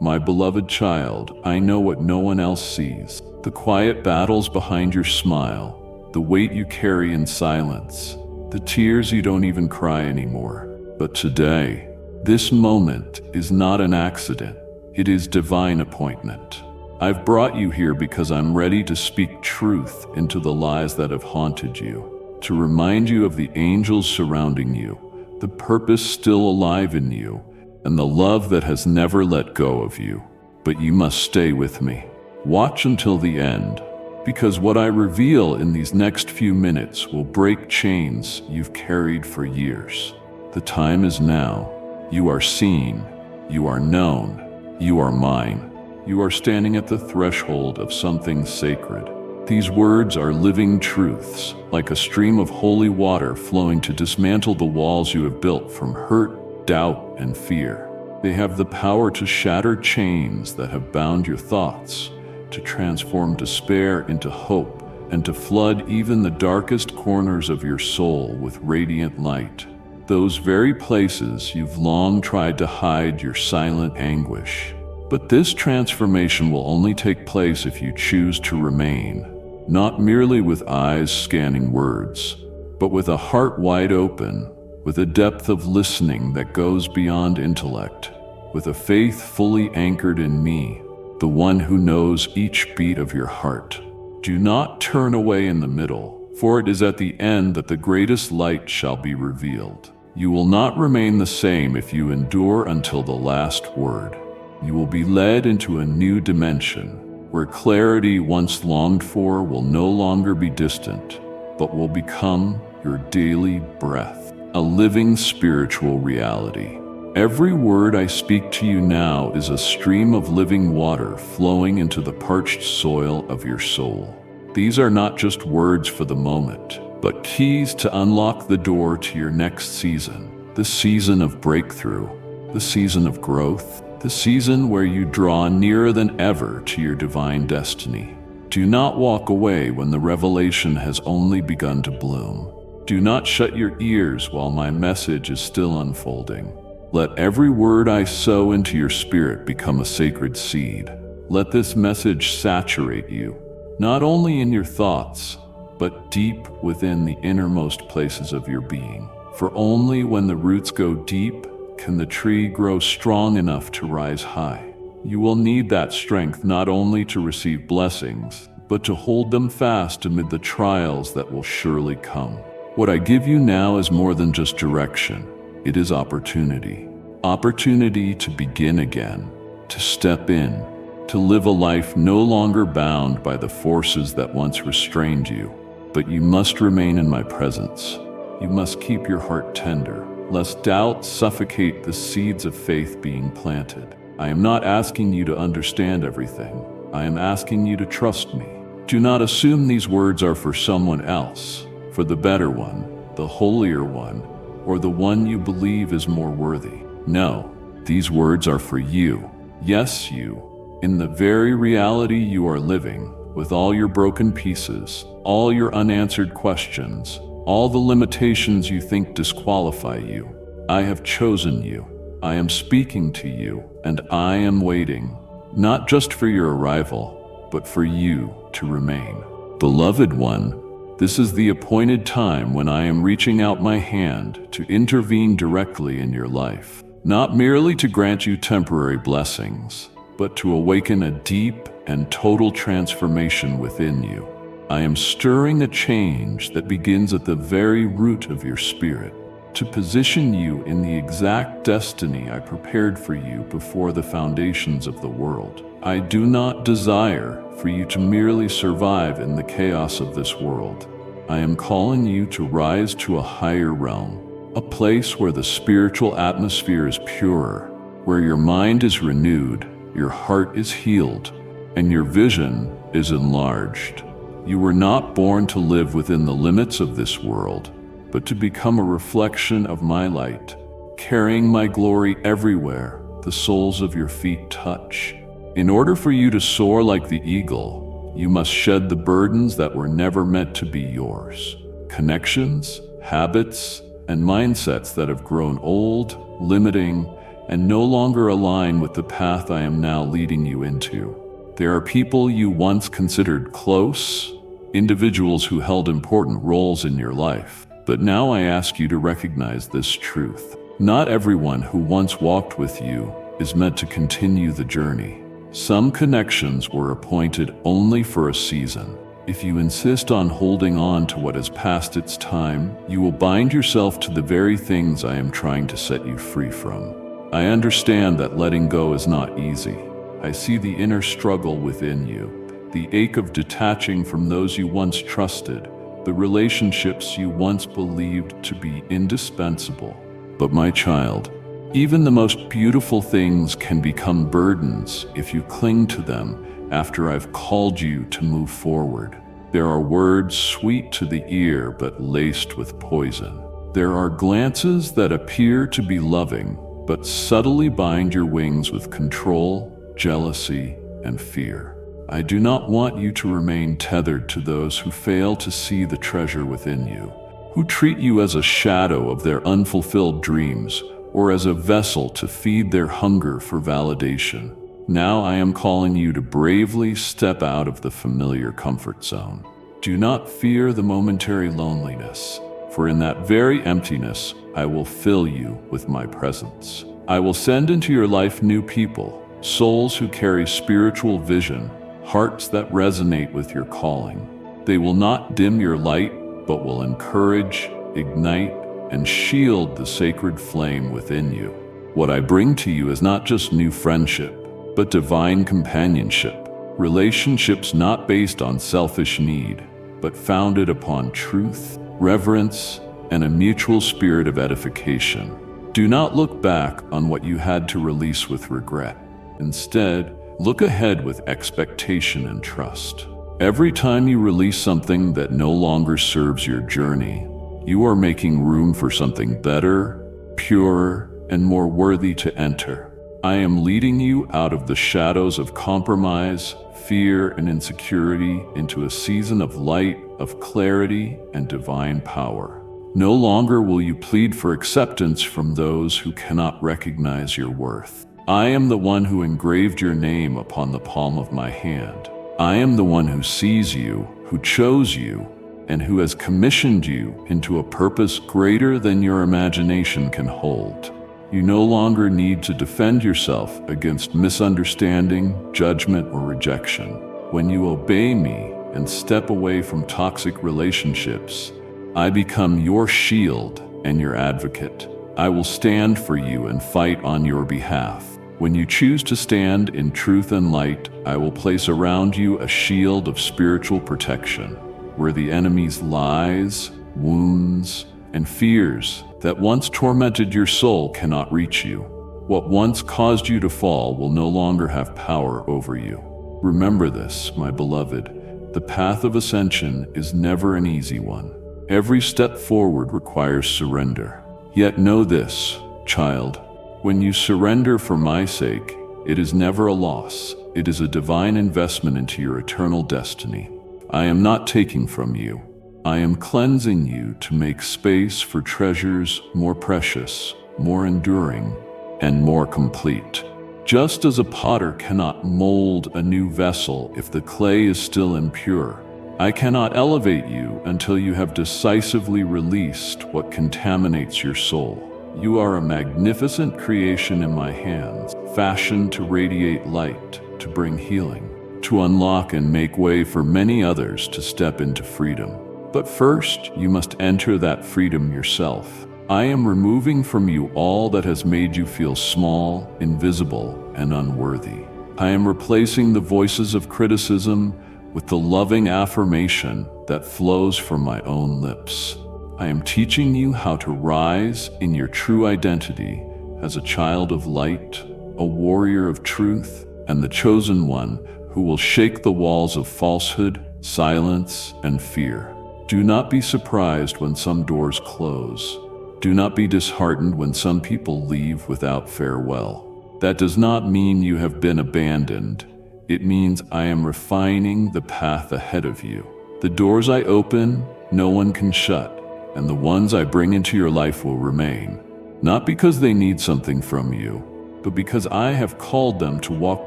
My beloved child, I know what no one else sees. The quiet battles behind your smile, the weight you carry in silence, the tears you don't even cry anymore. But today, this moment is not an accident. It is divine appointment. I've brought you here because I'm ready to speak truth into the lies that have haunted you, to remind you of the angels surrounding you, the purpose still alive in you, and the love that has never let go of you. But you must stay with me. Watch until the end, because what I reveal in these next few minutes will break chains you've carried for years. The time is now. You are seen. You are known. You are mine. You are standing at the threshold of something sacred. These words are living truths, like a stream of holy water flowing to dismantle the walls you have built from hurt, doubt, and fear. They have the power to shatter chains that have bound your thoughts, to transform despair into hope, and to flood even the darkest corners of your soul with radiant light. Those very places you've long tried to hide your silent anguish. But this transformation will only take place if you choose to remain, not merely with eyes scanning words, but with a heart wide open, with a depth of listening that goes beyond intellect, with a faith fully anchored in me, the one who knows each beat of your heart. Do not turn away in the middle, for it is at the end that the greatest light shall be revealed. You will not remain the same if you endure until the last word. You will be led into a new dimension, where clarity once longed for will no longer be distant, but will become your daily breath, a living spiritual reality. Every word I speak to you now is a stream of living water flowing into the parched soil of your soul. These are not just words for the moment, but keys to unlock the door to your next season, the season of breakthrough, the season of growth, the season where you draw nearer than ever to your divine destiny. Do not walk away when the revelation has only begun to bloom. Do not shut your ears while my message is still unfolding. Let every word I sow into your spirit become a sacred seed. Let this message saturate you, not only in your thoughts, but deep within the innermost places of your being. For only when the roots go deep can the tree grow strong enough to rise high. You will need that strength not only to receive blessings, but to hold them fast amid the trials that will surely come. What I give you now is more than just direction. It is opportunity. Opportunity to begin again, to step in, to live a life no longer bound by the forces that once restrained you. But you must remain in my presence. You must keep your heart tender, lest doubt suffocate the seeds of faith being planted. I am not asking you to understand everything. I am asking you to trust me. Do not assume these words are for someone else, for the better one, the holier one, or the one you believe is more worthy. No, these words are for you. Yes, you, in the very reality you are living, with all your broken pieces, all your unanswered questions, all the limitations you think disqualify you. I have chosen you. I am speaking to you, and I am waiting, not just for your arrival, but for you to remain. Beloved one, this is the appointed time when I am reaching out my hand to intervene directly in your life, not merely to grant you temporary blessings, but to awaken a deep and total transformation within you. I am stirring a change that begins at the very root of your spirit, to position you in the exact destiny I prepared for you before the foundations of the world. I do not desire for you to merely survive in the chaos of this world. I am calling you to rise to a higher realm, a place where the spiritual atmosphere is purer, where your mind is renewed, your heart is healed, and your vision is enlarged. You were not born to live within the limits of this world, but to become a reflection of my light, carrying my glory everywhere the soles of your feet touch. In order for you to soar like the eagle, you must shed the burdens that were never meant to be yours. Connections, habits, and mindsets that have grown old, limiting, and no longer align with the path I am now leading you into. There are people you once considered close, individuals who held important roles in your life. But now I ask you to recognize this truth. Not everyone who once walked with you is meant to continue the journey. Some connections were appointed only for a season. If you insist on holding on to what has passed its time, you will bind yourself to the very things I am trying to set you free from. I understand that letting go is not easy. I see the inner struggle within you, the ache of detaching from those you once trusted, the relationships you once believed to be indispensable. But my child, even the most beautiful things can become burdens if you cling to them after I've called you to move forward. There are words sweet to the ear but laced with poison. There are glances that appear to be loving but subtly bind your wings with control, jealousy, and fear. I do not want you to remain tethered to those who fail to see the treasure within you, who treat you as a shadow of their unfulfilled dreams or as a vessel to feed their hunger for validation. Now I am calling you to bravely step out of the familiar comfort zone. Do not fear the momentary loneliness, for in that very emptiness I will fill you with my presence. I will send into your life new people, souls who carry spiritual vision, hearts that resonate with your calling. They will not dim your light, but will encourage, ignite, and shield the sacred flame within you. What I bring to you is not just new friendship, but divine companionship. Relationships not based on selfish need, but founded upon truth, reverence, and a mutual spirit of edification. Do not look back on what you had to release with regret. Instead, look ahead with expectation and trust. Every time you release something that no longer serves your journey, you are making room for something better, purer, and more worthy to enter. I am leading you out of the shadows of compromise, fear, and insecurity into a season of light, of clarity, and divine power. No longer will you plead for acceptance from those who cannot recognize your worth. I am the one who engraved your name upon the palm of my hand. I am the one who sees you, who chose you, and who has commissioned you into a purpose greater than your imagination can hold. You no longer need to defend yourself against misunderstanding, judgment, or rejection. When you obey me and step away from toxic relationships, I become your shield and your advocate. I will stand for you and fight on your behalf. When you choose to stand in truth and light, I will place around you a shield of spiritual protection, where the enemy's lies, wounds, and fears that once tormented your soul cannot reach you. What once caused you to fall will no longer have power over you. Remember this, my beloved, the path of ascension is never an easy one. Every step forward requires surrender. Yet know this, child, when you surrender for my sake, it is never a loss. It is a divine investment into your eternal destiny. I am not taking from you. I am cleansing you to make space for treasures more precious, more enduring, and more complete. Just as a potter cannot mold a new vessel if the clay is still impure, I cannot elevate you until you have decisively released what contaminates your soul. You are a magnificent creation in my hands, fashioned to radiate light, to bring healing, to unlock and make way for many others to step into freedom. But first, you must enter that freedom yourself. I am removing from you all that has made you feel small, invisible, and unworthy. I am replacing the voices of criticism with the loving affirmation that flows from my own lips. I am teaching you how to rise in your true identity as a child of light, a warrior of truth, and the chosen one who will shake the walls of falsehood, silence, and fear. Do not be surprised when some doors close. Do not be disheartened when some people leave without farewell. That does not mean you have been abandoned. It means I am refining the path ahead of you. The doors I open, no one can shut, and the ones I bring into your life will remain. Not because they need something from you, but because I have called them to walk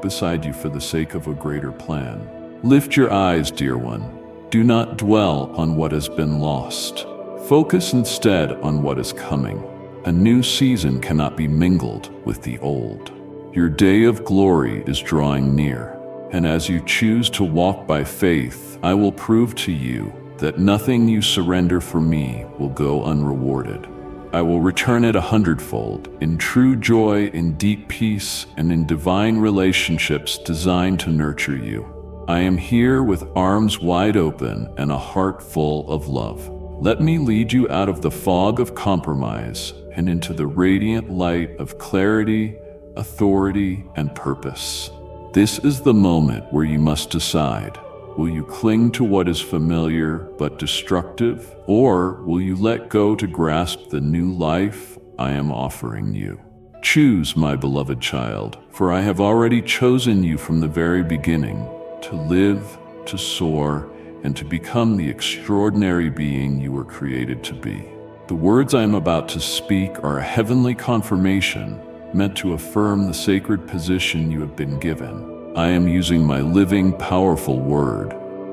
beside you for the sake of a greater plan. Lift your eyes, dear one. Do not dwell on what has been lost. Focus instead on what is coming. A new season cannot be mingled with the old. Your day of glory is drawing near, and as you choose to walk by faith, I will prove to you that nothing you surrender for me will go unrewarded. I will return it 100-fold, in true joy, in deep peace, and in divine relationships designed to nurture you. I am here with arms wide open and a heart full of love. Let me lead you out of the fog of compromise and into the radiant light of clarity, authority, and purpose. This is the moment where you must decide. Will you cling to what is familiar but destructive, or will you let go to grasp the new life I am offering you? Choose, my beloved child, for I have already chosen you from the very beginning, to live, to soar, and to become the extraordinary being you were created to be. The words I am about to speak are a heavenly confirmation meant to affirm the sacred position you have been given. I am using my living, powerful word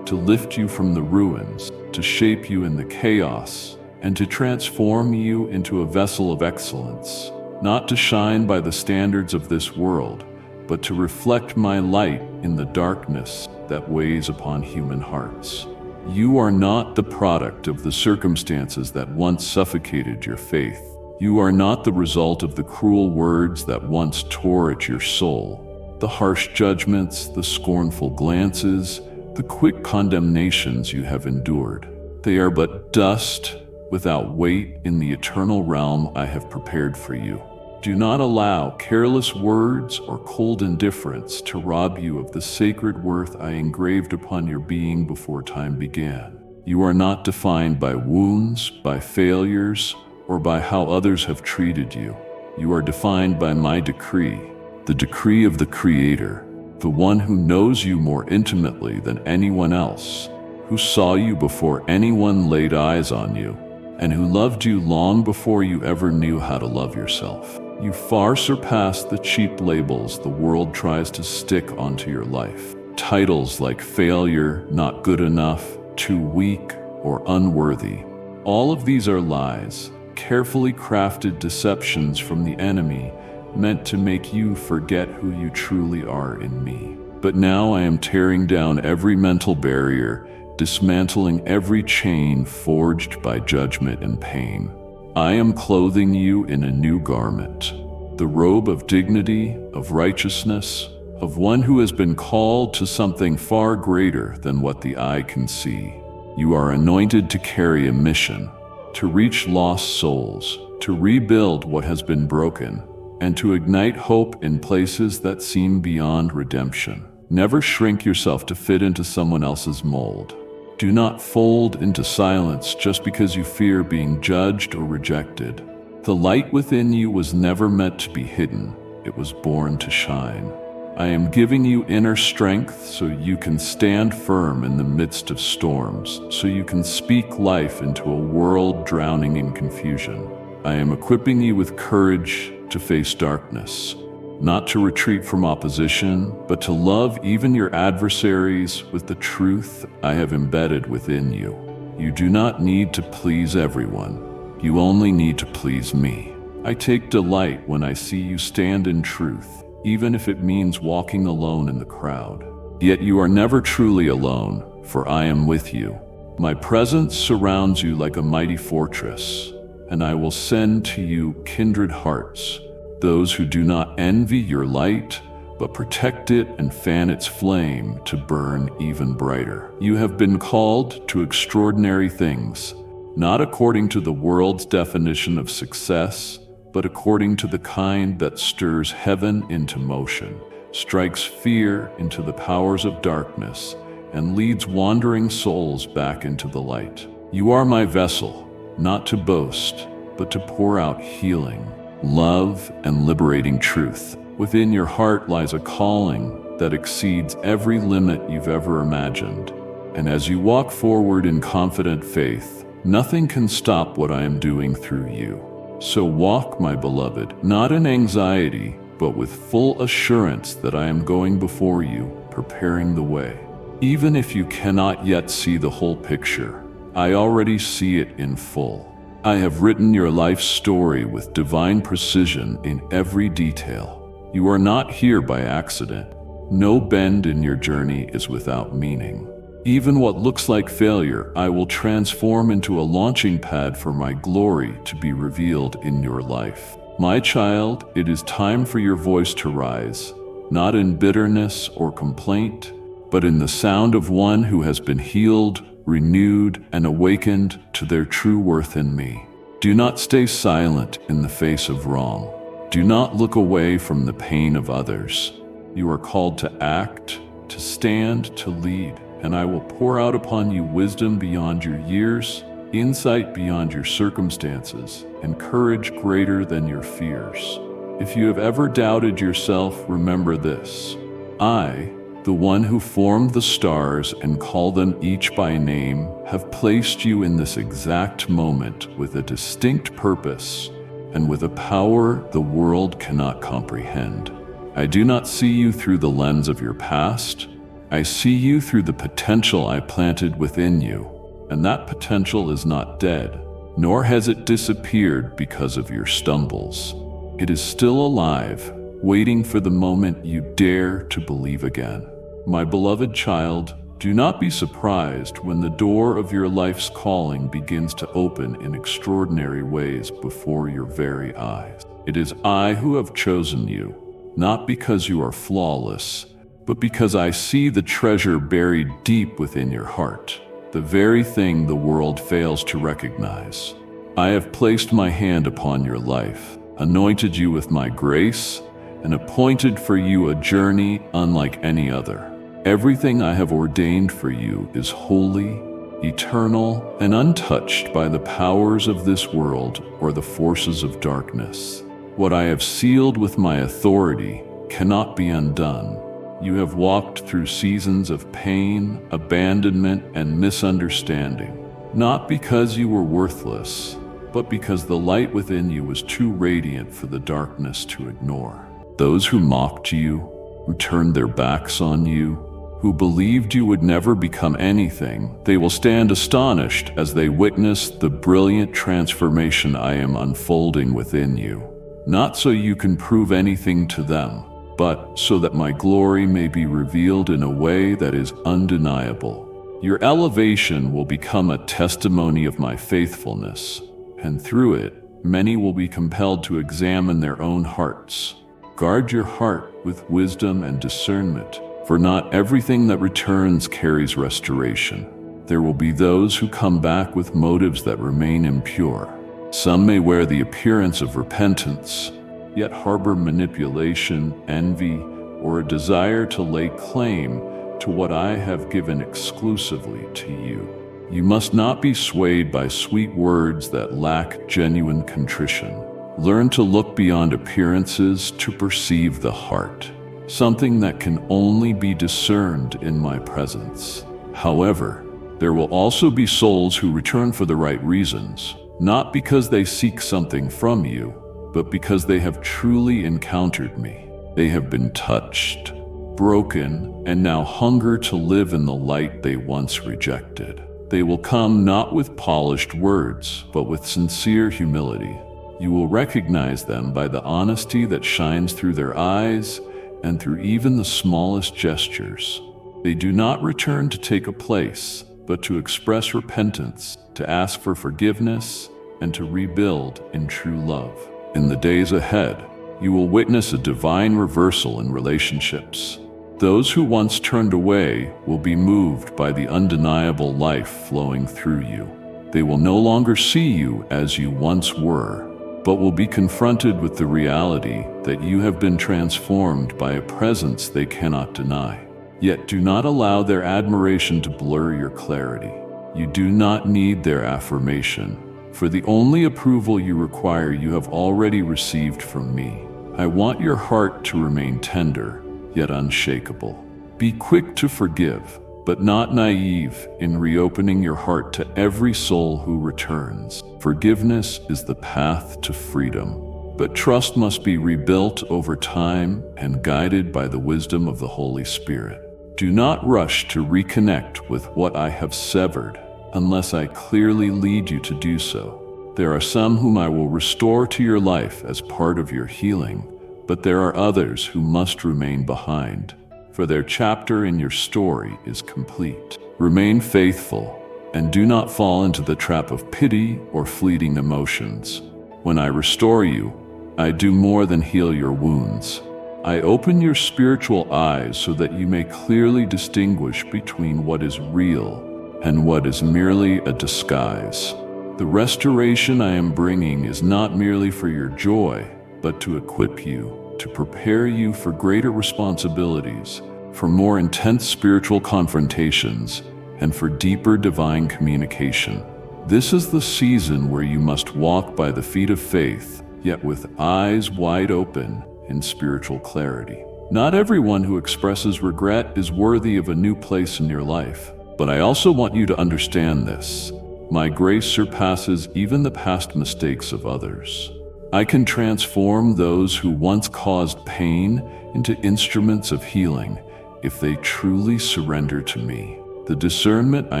to lift you from the ruins, to shape you in the chaos, and to transform you into a vessel of excellence, not to shine by the standards of this world, but to reflect my light in the darkness that weighs upon human hearts. You are not the product of the circumstances that once suffocated your faith. You are not the result of the cruel words that once tore at your soul, the harsh judgments, the scornful glances, the quick condemnations you have endured. They are but dust without weight in the eternal realm I have prepared for you. Do not allow careless words or cold indifference to rob you of the sacred worth I engraved upon your being before time began. You are not defined by wounds, by failures, or by how others have treated you. You are defined by my decree, the decree of the Creator, the one who knows you more intimately than anyone else, who saw you before anyone laid eyes on you, and who loved you long before you ever knew how to love yourself. You far surpass the cheap labels the world tries to stick onto your life. Titles like failure, not good enough, too weak, or unworthy. All of these are lies, carefully crafted deceptions from the enemy meant to make you forget who you truly are in me. But now I am tearing down every mental barrier, dismantling every chain forged by judgment and pain. I am clothing you in a new garment, the robe of dignity, of righteousness, of one who has been called to something far greater than what the eye can see. You are anointed to carry a mission, to reach lost souls, to rebuild what has been broken, and to ignite hope in places that seem beyond redemption. Never shrink yourself to fit into someone else's mold. Do not fold into silence just because you fear being judged or rejected. The light within you was never meant to be hidden. It was born to shine. I am giving you inner strength so you can stand firm in the midst of storms, so you can speak life into a world drowning in confusion. I am equipping you with courage to face darkness, not to retreat from opposition, but to love even your adversaries with the truth I have embedded within you. You do not need to please everyone. You only need to please me. I take delight when I see you stand in truth, even if it means walking alone in the crowd. Yet you are never truly alone, for I am with you. My presence surrounds you like a mighty fortress, and I will send to you kindred hearts, those who do not envy your light, but protect it and fan its flame to burn even brighter. You have been called to extraordinary things, not according to the world's definition of success, but according to the kind that stirs heaven into motion, strikes fear into the powers of darkness, and leads wandering souls back into the light. You are my vessel, not to boast, but to pour out healing, love, and liberating truth. Within your heart lies a calling that exceeds every limit you've ever imagined. And as you walk forward in confident faith, nothing can stop what I am doing through you. So walk, my beloved, not in anxiety, but with full assurance that I am going before you, preparing the way. Even if you cannot yet see the whole picture, I already see it in full. I have written your life story with divine precision in every detail. You are not here by accident. No bend in your journey is without meaning. Even what looks like failure, I will transform into a launching pad for my glory to be revealed in your life. My child, it is time for your voice to rise, not in bitterness or complaint, but in the sound of one who has been healed, renewed, and awakened to their true worth in me. Do not stay silent in the face of wrong. Do not look away from the pain of others. You are called to act, to stand, to lead, and I will pour out upon you wisdom beyond your years, insight beyond your circumstances, and courage greater than your fears. If you have ever doubted yourself, remember this. I, the one who formed the stars and called them each by name, have placed you in this exact moment with a distinct purpose and with a power the world cannot comprehend. I do not see you through the lens of your past. I see you through the potential I planted within you, and that potential is not dead, nor has it disappeared because of your stumbles. It is still alive, waiting for the moment you dare to believe again. My beloved child, do not be surprised when the door of your life's calling begins to open in extraordinary ways before your very eyes. It is I who have chosen you, not because you are flawless, but because I see the treasure buried deep within your heart, the very thing the world fails to recognize. I have placed my hand upon your life, anointed you with my grace, and appointed for you a journey unlike any other. Everything I have ordained for you is holy, eternal, and untouched by the powers of this world or the forces of darkness. What I have sealed with my authority cannot be undone. You have walked through seasons of pain, abandonment, and misunderstanding, not because you were worthless, but because the light within you was too radiant for the darkness to ignore. Those who mocked you, who turned their backs on you, who believed you would never become anything, they will stand astonished as they witness the brilliant transformation I am unfolding within you. Not so you can prove anything to them, but so that my glory may be revealed in a way that is undeniable. Your elevation will become a testimony of my faithfulness, and through it, many will be compelled to examine their own hearts. Guard your heart with wisdom and discernment, for not everything that returns carries restoration. There will be those who come back with motives that remain impure. Some may wear the appearance of repentance, yet harbor manipulation, envy, or a desire to lay claim to what I have given exclusively to you. You must not be swayed by sweet words that lack genuine contrition. Learn to look beyond appearances to perceive the heart, something that can only be discerned in my presence. However, there will also be souls who return for the right reasons, not because they seek something from you, but because they have truly encountered me. They have been touched, broken, and now hunger to live in the light they once rejected. They will come not with polished words, but with sincere humility. You will recognize them by the honesty that shines through their eyes and through even the smallest gestures. They do not return to take a place, but to express repentance, to ask for forgiveness, and to rebuild in true love. In the days ahead, you will witness a divine reversal in relationships. Those who once turned away will be moved by the undeniable life flowing through you. They will no longer see you as you once were, but will be confronted with the reality that you have been transformed by a presence they cannot deny. Yet do not allow their admiration to blur your clarity. You do not need their affirmation, for the only approval you require you have already received from me. I want your heart to remain tender, yet unshakable. Be quick to forgive, but not naive in reopening your heart to every soul who returns. Forgiveness is the path to freedom. But trust must be rebuilt over time and guided by the wisdom of the Holy Spirit. Do not rush to reconnect with what I have severed unless I clearly lead you to do so. There are some whom I will restore to your life as part of your healing, but there are others who must remain behind, for their chapter in your story is complete. Remain faithful and do not fall into the trap of pity or fleeting emotions. When I restore you, I do more than heal your wounds. I open your spiritual eyes so that you may clearly distinguish between what is real and what is merely a disguise. The restoration I am bringing is not merely for your joy, but to equip you, to prepare you for greater responsibilities, for more intense spiritual confrontations, and for deeper divine communication. This is the season where you must walk by the feet of faith, yet with eyes wide open in spiritual clarity. Not everyone who expresses regret is worthy of a new place in your life, but I also want you to understand this. My grace surpasses even the past mistakes of others. I can transform those who once caused pain into instruments of healing if they truly surrender to me. The discernment I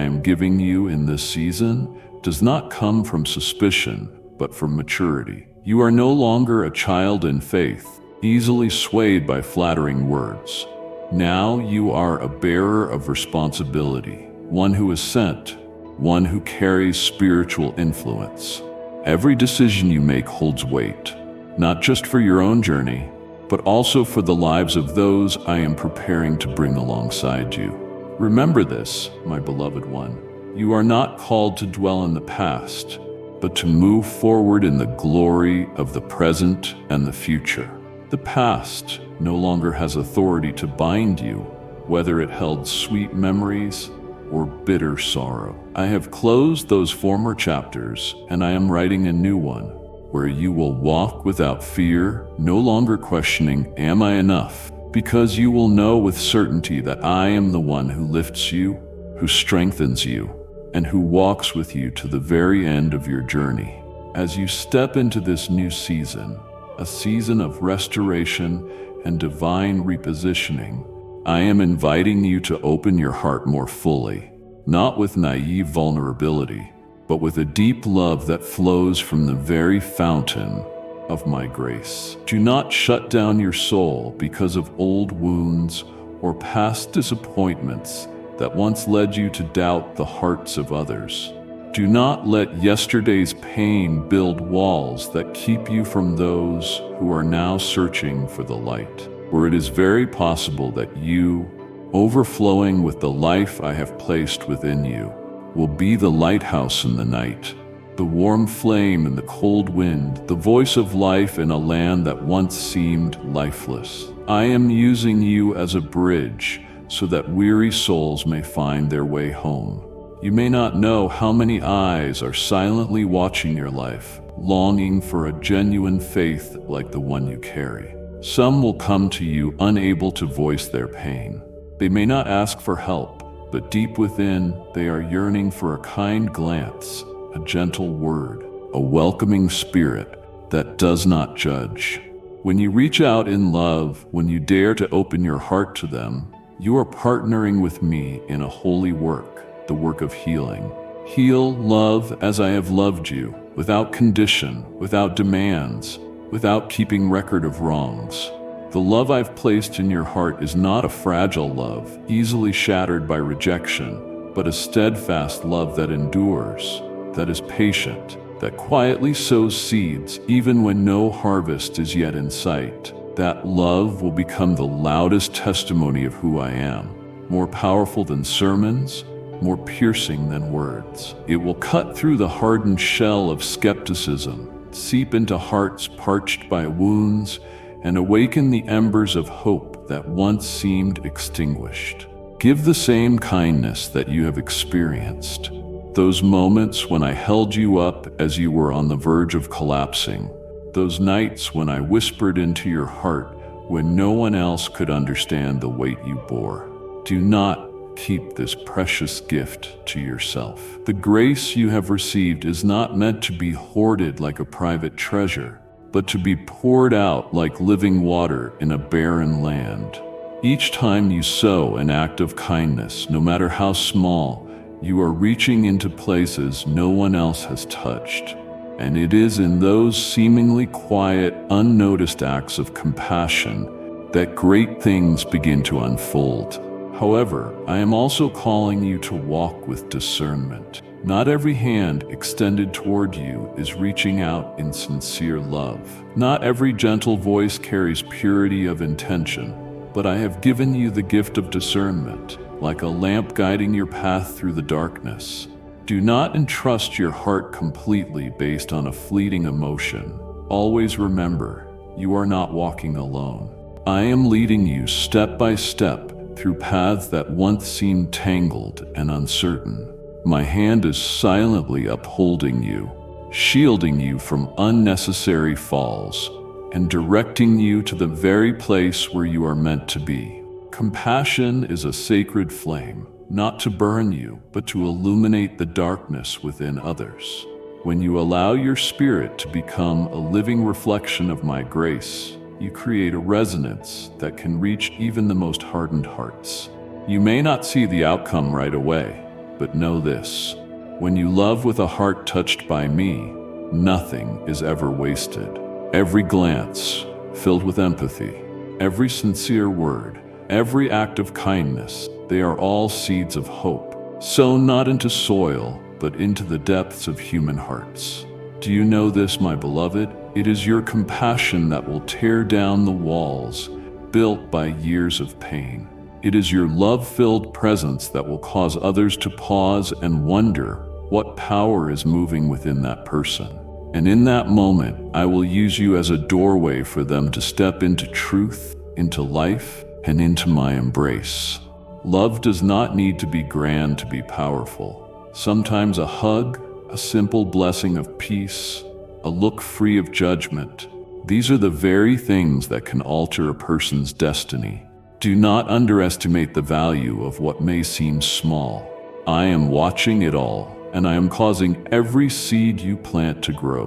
am giving you in this season does not come from suspicion, but from maturity. You are no longer a child in faith, easily swayed by flattering words. Now you are a bearer of responsibility, one who is sent, one who carries spiritual influence. Every decision you make holds weight, not just for your own journey, but also for the lives of those I am preparing to bring alongside you. Remember this, my beloved one. You are not called to dwell in the past, but to move forward in the glory of the present and the future. The past no longer has authority to bind you, whether it held sweet memories or bitter sorrow. I have closed those former chapters, and I am writing a new one, where you will walk without fear, no longer questioning, "Am I enough?" Because you will know with certainty that I am the one who lifts you, who strengthens you, and who walks with you to the very end of your journey. As you step into this new season, a season of restoration and divine repositioning, I am inviting you to open your heart more fully, not with naive vulnerability, but with a deep love that flows from the very fountain of my grace. Do not shut down your soul because of old wounds or past disappointments that once led you to doubt the hearts of others. Do not let yesterday's pain build walls that keep you from those who are now searching for the light, where it is very possible that you, overflowing with the life I have placed within you, will be the lighthouse in the night, the warm flame in the cold wind, the voice of life in a land that once seemed lifeless. I am using you as a bridge so that weary souls may find their way home. You may not know how many eyes are silently watching your life, longing for a genuine faith like the one you carry. Some will come to you unable to voice their pain. They may not ask for help, but deep within, they are yearning for a kind glance, a gentle word, a welcoming spirit that does not judge. When you reach out in love, when you dare to open your heart to them, you are partnering with me in a holy work, the work of healing. Heal, love as I have loved you, without condition, without demands, without keeping record of wrongs. The love I've placed in your heart is not a fragile love, easily shattered by rejection, but a steadfast love that endures, that is patient, that quietly sows seeds even when no harvest is yet in sight. That love will become the loudest testimony of who I am, more powerful than sermons, more piercing than words. It will cut through the hardened shell of skepticism, seep into hearts parched by wounds, and awaken the embers of hope that once seemed extinguished. Give the same kindness that you have experienced. Those moments when I held you up as you were on the verge of collapsing. Those nights when I whispered into your heart when no one else could understand the weight you bore. Do not keep this precious gift to yourself. The grace you have received is not meant to be hoarded like a private treasure, but to be poured out like living water in a barren land. Each time you sow an act of kindness, no matter how small, you are reaching into places no one else has touched. And it is in those seemingly quiet, unnoticed acts of compassion that great things begin to unfold. However, I am also calling you to walk with discernment. Not every hand extended toward you is reaching out in sincere love. Not every gentle voice carries purity of intention, but I have given you the gift of discernment, like a lamp guiding your path through the darkness. Do not entrust your heart completely based on a fleeting emotion. Always remember, you are not walking alone. I am leading you step by step through paths that once seemed tangled and uncertain. My hand is silently upholding you, shielding you from unnecessary falls, and directing you to the very place where you are meant to be. Compassion is a sacred flame, not to burn you, but to illuminate the darkness within others. When you allow your spirit to become a living reflection of my grace, you create a resonance that can reach even the most hardened hearts. You may not see the outcome right away, but know this: when you love with a heart touched by me, nothing is ever wasted. Every glance filled with empathy, every sincere word, every act of kindness, they are all seeds of hope, sown not into soil, but into the depths of human hearts. Do you know this, my beloved? It is your compassion that will tear down the walls built by years of pain. It is your love-filled presence that will cause others to pause and wonder what power is moving within that person. And in that moment, I will use you as a doorway for them to step into truth, into life, and into my embrace. Love does not need to be grand to be powerful. Sometimes a hug, a simple blessing of peace, a look free of judgment, these are the very things that can alter a person's destiny. Do not underestimate the value of what may seem small. I am watching it all, and I am causing every seed you plant to grow.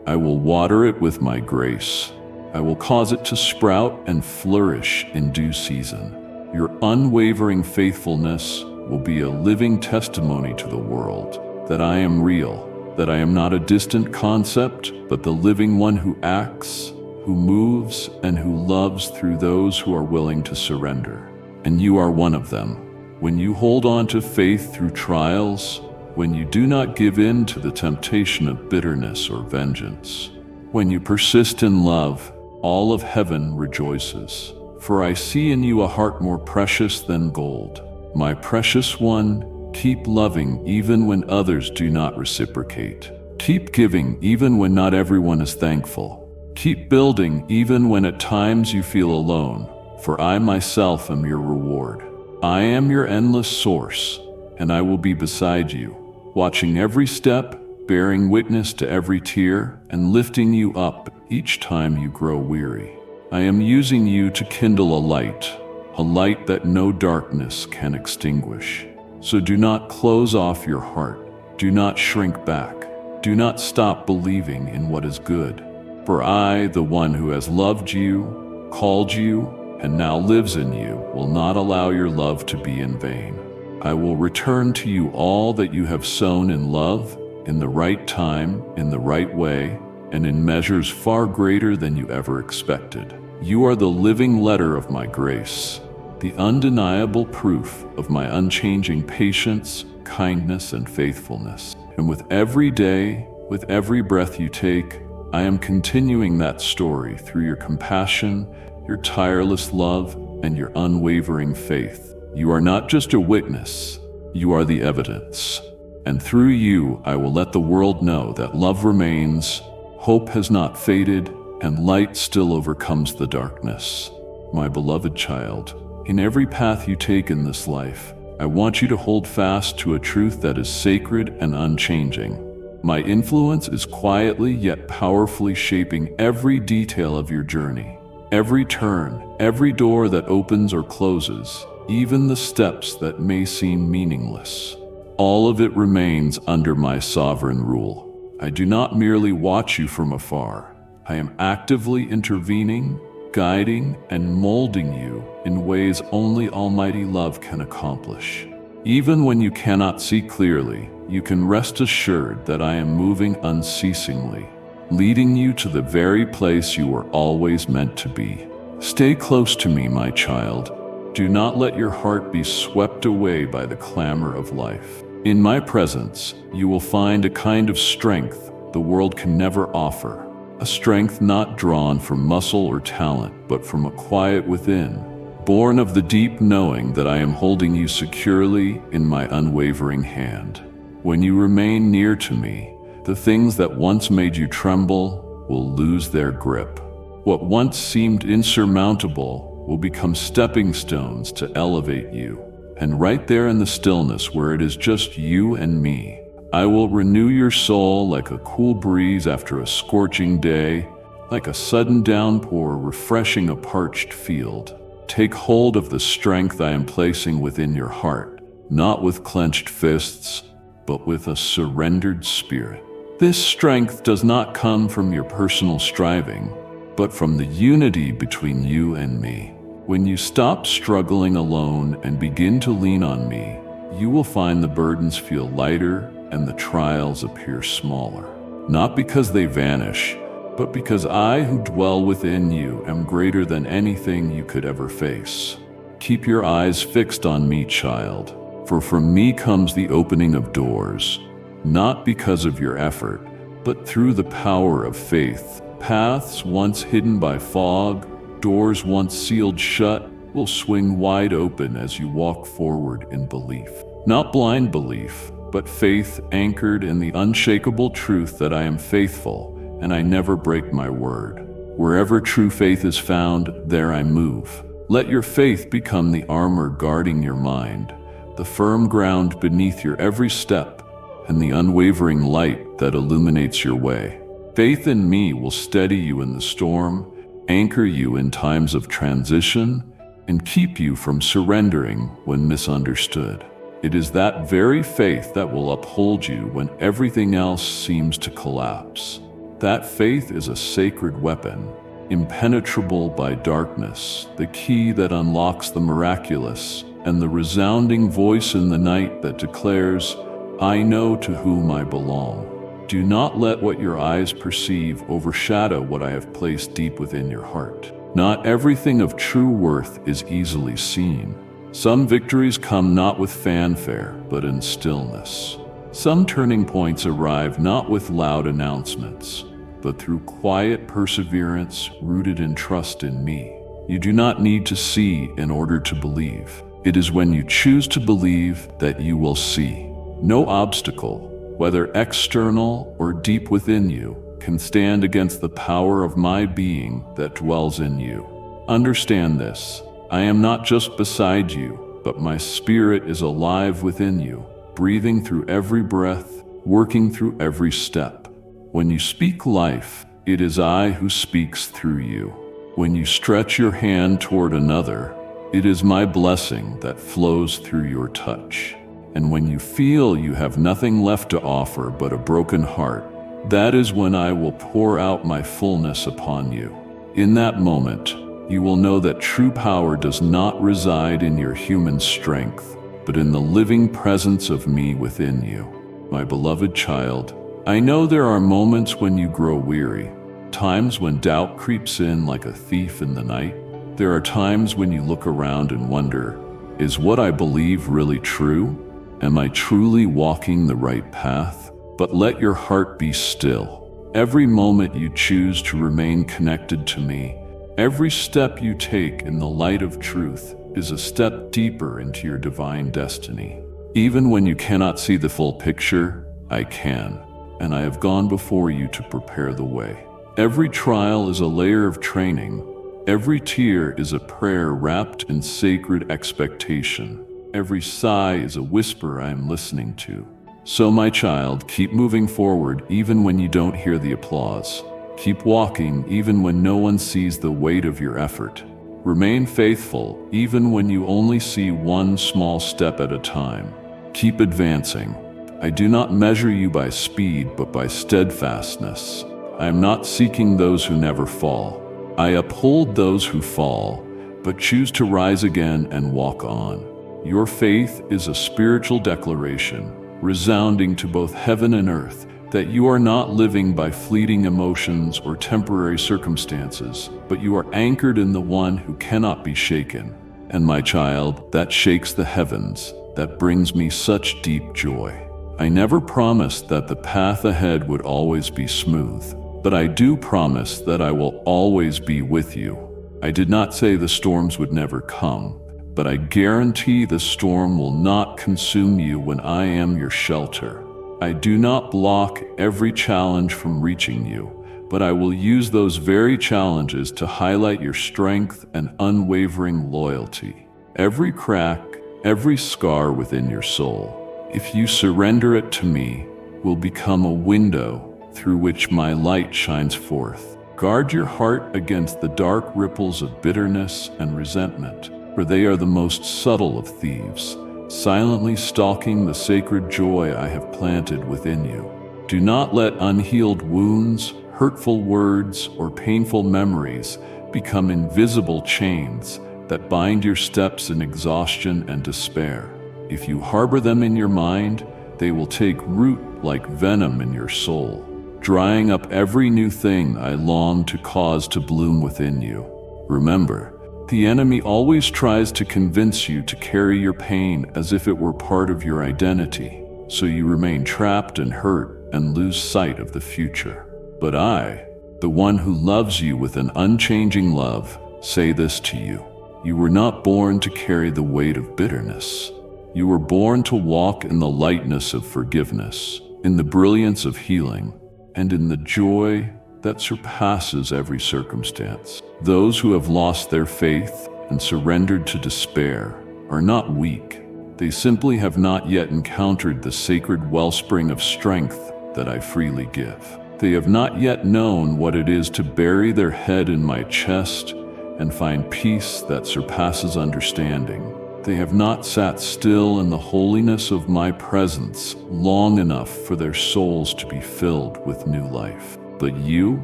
I will water it with my grace. I will cause it to sprout and flourish in due season. Your unwavering faithfulness will be a living testimony to the world that I am real, that I am not a distant concept, but the living one who acts, who moves, and who loves through those who are willing to surrender. And you are one of them. When you hold on to faith through trials, when you do not give in to the temptation of bitterness or vengeance, when you persist in love, all of heaven rejoices. For I see in you a heart more precious than gold. My precious one, keep loving even when others do not reciprocate. Keep giving even when not everyone is thankful. Keep building even when at times you feel alone, for I myself am your reward. I am your endless source, and I will be beside you, watching every step, bearing witness to every tear, and lifting you up each time you grow weary. I am using you to kindle a light that no darkness can extinguish. So do not close off your heart. Do not shrink back. Do not stop believing in what is good. For I, the one who has loved you, called you, and now lives in you, will not allow your love to be in vain. I will return to you all that you have sown in love, in the right time, in the right way, and in measures far greater than you ever expected. You are the living letter of my grace, the undeniable proof of my unchanging patience, kindness, and faithfulness. And with every day, with every breath you take, I am continuing that story through your compassion, your tireless love, and your unwavering faith. You are not just a witness, you are the evidence. And through you, I will let the world know that love remains, hope has not faded, and light still overcomes the darkness. My beloved child, in every path you take in this life, I want you to hold fast to a truth that is sacred and unchanging. My influence is quietly yet powerfully shaping every detail of your journey. Every turn, every door that opens or closes, even the steps that may seem meaningless. All of it remains under my sovereign rule. I do not merely watch you from afar. I am actively intervening, guiding, and molding you in ways only Almighty Love can accomplish. Even when you cannot see clearly, you can rest assured that I am moving unceasingly, leading you to the very place you were always meant to be. Stay close to me, my child. Do not let your heart be swept away by the clamor of life. In my presence, you will find a kind of strength the world can never offer, a strength not drawn from muscle or talent, but from a quiet within, born of the deep knowing that I am holding you securely in my unwavering hand. When you remain near to me, the things that once made you tremble will lose their grip. What once seemed insurmountable will become stepping stones to elevate you. And right there in the stillness where it is just you and me, I will renew your soul like a cool breeze after a scorching day, like a sudden downpour refreshing a parched field. Take hold of the strength I am placing within your heart, not with clenched fists, but with a surrendered spirit. This strength does not come from your personal striving, but from the unity between you and me. When you stop struggling alone and begin to lean on me, you will find the burdens feel lighter and the trials appear smaller. Not because they vanish, but because I who dwell within you am greater than anything you could ever face. Keep your eyes fixed on me, child, for from me comes the opening of doors, not because of your effort, but through the power of faith. Paths once hidden by fog, doors once sealed shut, will swing wide open as you walk forward in belief. Not blind belief, but faith anchored in the unshakable truth that I am faithful and I never break my word. Wherever true faith is found, there I move. Let your faith become the armor guarding your mind, the firm ground beneath your every step, and the unwavering light that illuminates your way. Faith in me will steady you in the storm, anchor you in times of transition, and keep you from surrendering when misunderstood. It is that very faith that will uphold you when everything else seems to collapse. That faith is a sacred weapon, impenetrable by darkness, the key that unlocks the miraculous, and the resounding voice in the night that declares, I know to whom I belong. Do not let what your eyes perceive overshadow what I have placed deep within your heart. Not everything of true worth is easily seen. Some victories come not with fanfare, but in stillness. Some turning points arrive not with loud announcements, but through quiet perseverance rooted in trust in me. You do not need to see in order to believe. It is when you choose to believe that you will see. No obstacle, whether external or deep within you, can stand against the power of my being that dwells in you. Understand this. I am not just beside you, but my spirit is alive within you, breathing through every breath, working through every step. When you speak life, it is I who speaks through you. When you stretch your hand toward another, it is my blessing that flows through your touch. And when you feel you have nothing left to offer but a broken heart, that is when I will pour out my fullness upon you. In that moment, you will know that true power does not reside in your human strength, but in the living presence of me within you. My beloved child, I know there are moments when you grow weary, times when doubt creeps in like a thief in the night. There are times when you look around and wonder, is what I believe really true? Am I truly walking the right path? But let your heart be still. Every moment you choose to remain connected to me, every step you take in the light of truth is a step deeper into your divine destiny. Even when you cannot see the full picture, I can, and I have gone before you to prepare the way. Every trial is a layer of training. Every tear is a prayer wrapped in sacred expectation. Every sigh is a whisper I am listening to. So my child, keep moving forward even when you don't hear the applause. Keep walking even when no one sees the weight of your effort. Remain faithful even when you only see one small step at a time. Keep advancing. I do not measure you by speed but by steadfastness. I am not seeking those who never fall. I uphold those who fall, but choose to rise again and walk on. Your faith is a spiritual declaration, resounding to both heaven and earth, that you are not living by fleeting emotions or temporary circumstances, but you are anchored in the one who cannot be shaken. And my child, that shakes the heavens, that brings me such deep joy. I never promised that the path ahead would always be smooth, but I do promise that I will always be with you. I did not say the storms would never come, but I guarantee the storm will not consume you when I am your shelter. I do not block every challenge from reaching you, but I will use those very challenges to highlight your strength and unwavering loyalty. Every crack, every scar within your soul, if you surrender it to me, will become a window through which my light shines forth. Guard your heart against the dark ripples of bitterness and resentment, for they are the most subtle of thieves, silently stalking the sacred joy I have planted within you. Do not let unhealed wounds, hurtful words, or painful memories become invisible chains that bind your steps in exhaustion and despair. If you harbor them in your mind, they will take root like venom in your soul, drying up every new thing I long to cause to bloom within you. Remember, the enemy always tries to convince you to carry your pain as if it were part of your identity, so you remain trapped and hurt and lose sight of the future. But I, the one who loves you with an unchanging love, say this to you. You were not born to carry the weight of bitterness. You were born to walk in the lightness of forgiveness, in the brilliance of healing, and in the joy that surpasses every circumstance. Those who have lost their faith and surrendered to despair are not weak. They simply have not yet encountered the sacred wellspring of strength that I freely give. They have not yet known what it is to bury their head in my chest and find peace that surpasses understanding. They have not sat still in the holiness of my presence long enough for their souls to be filled with new life. But you,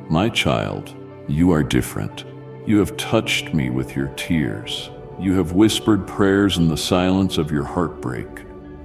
my child, you are different. You have touched me with your tears. You have whispered prayers in the silence of your heartbreak.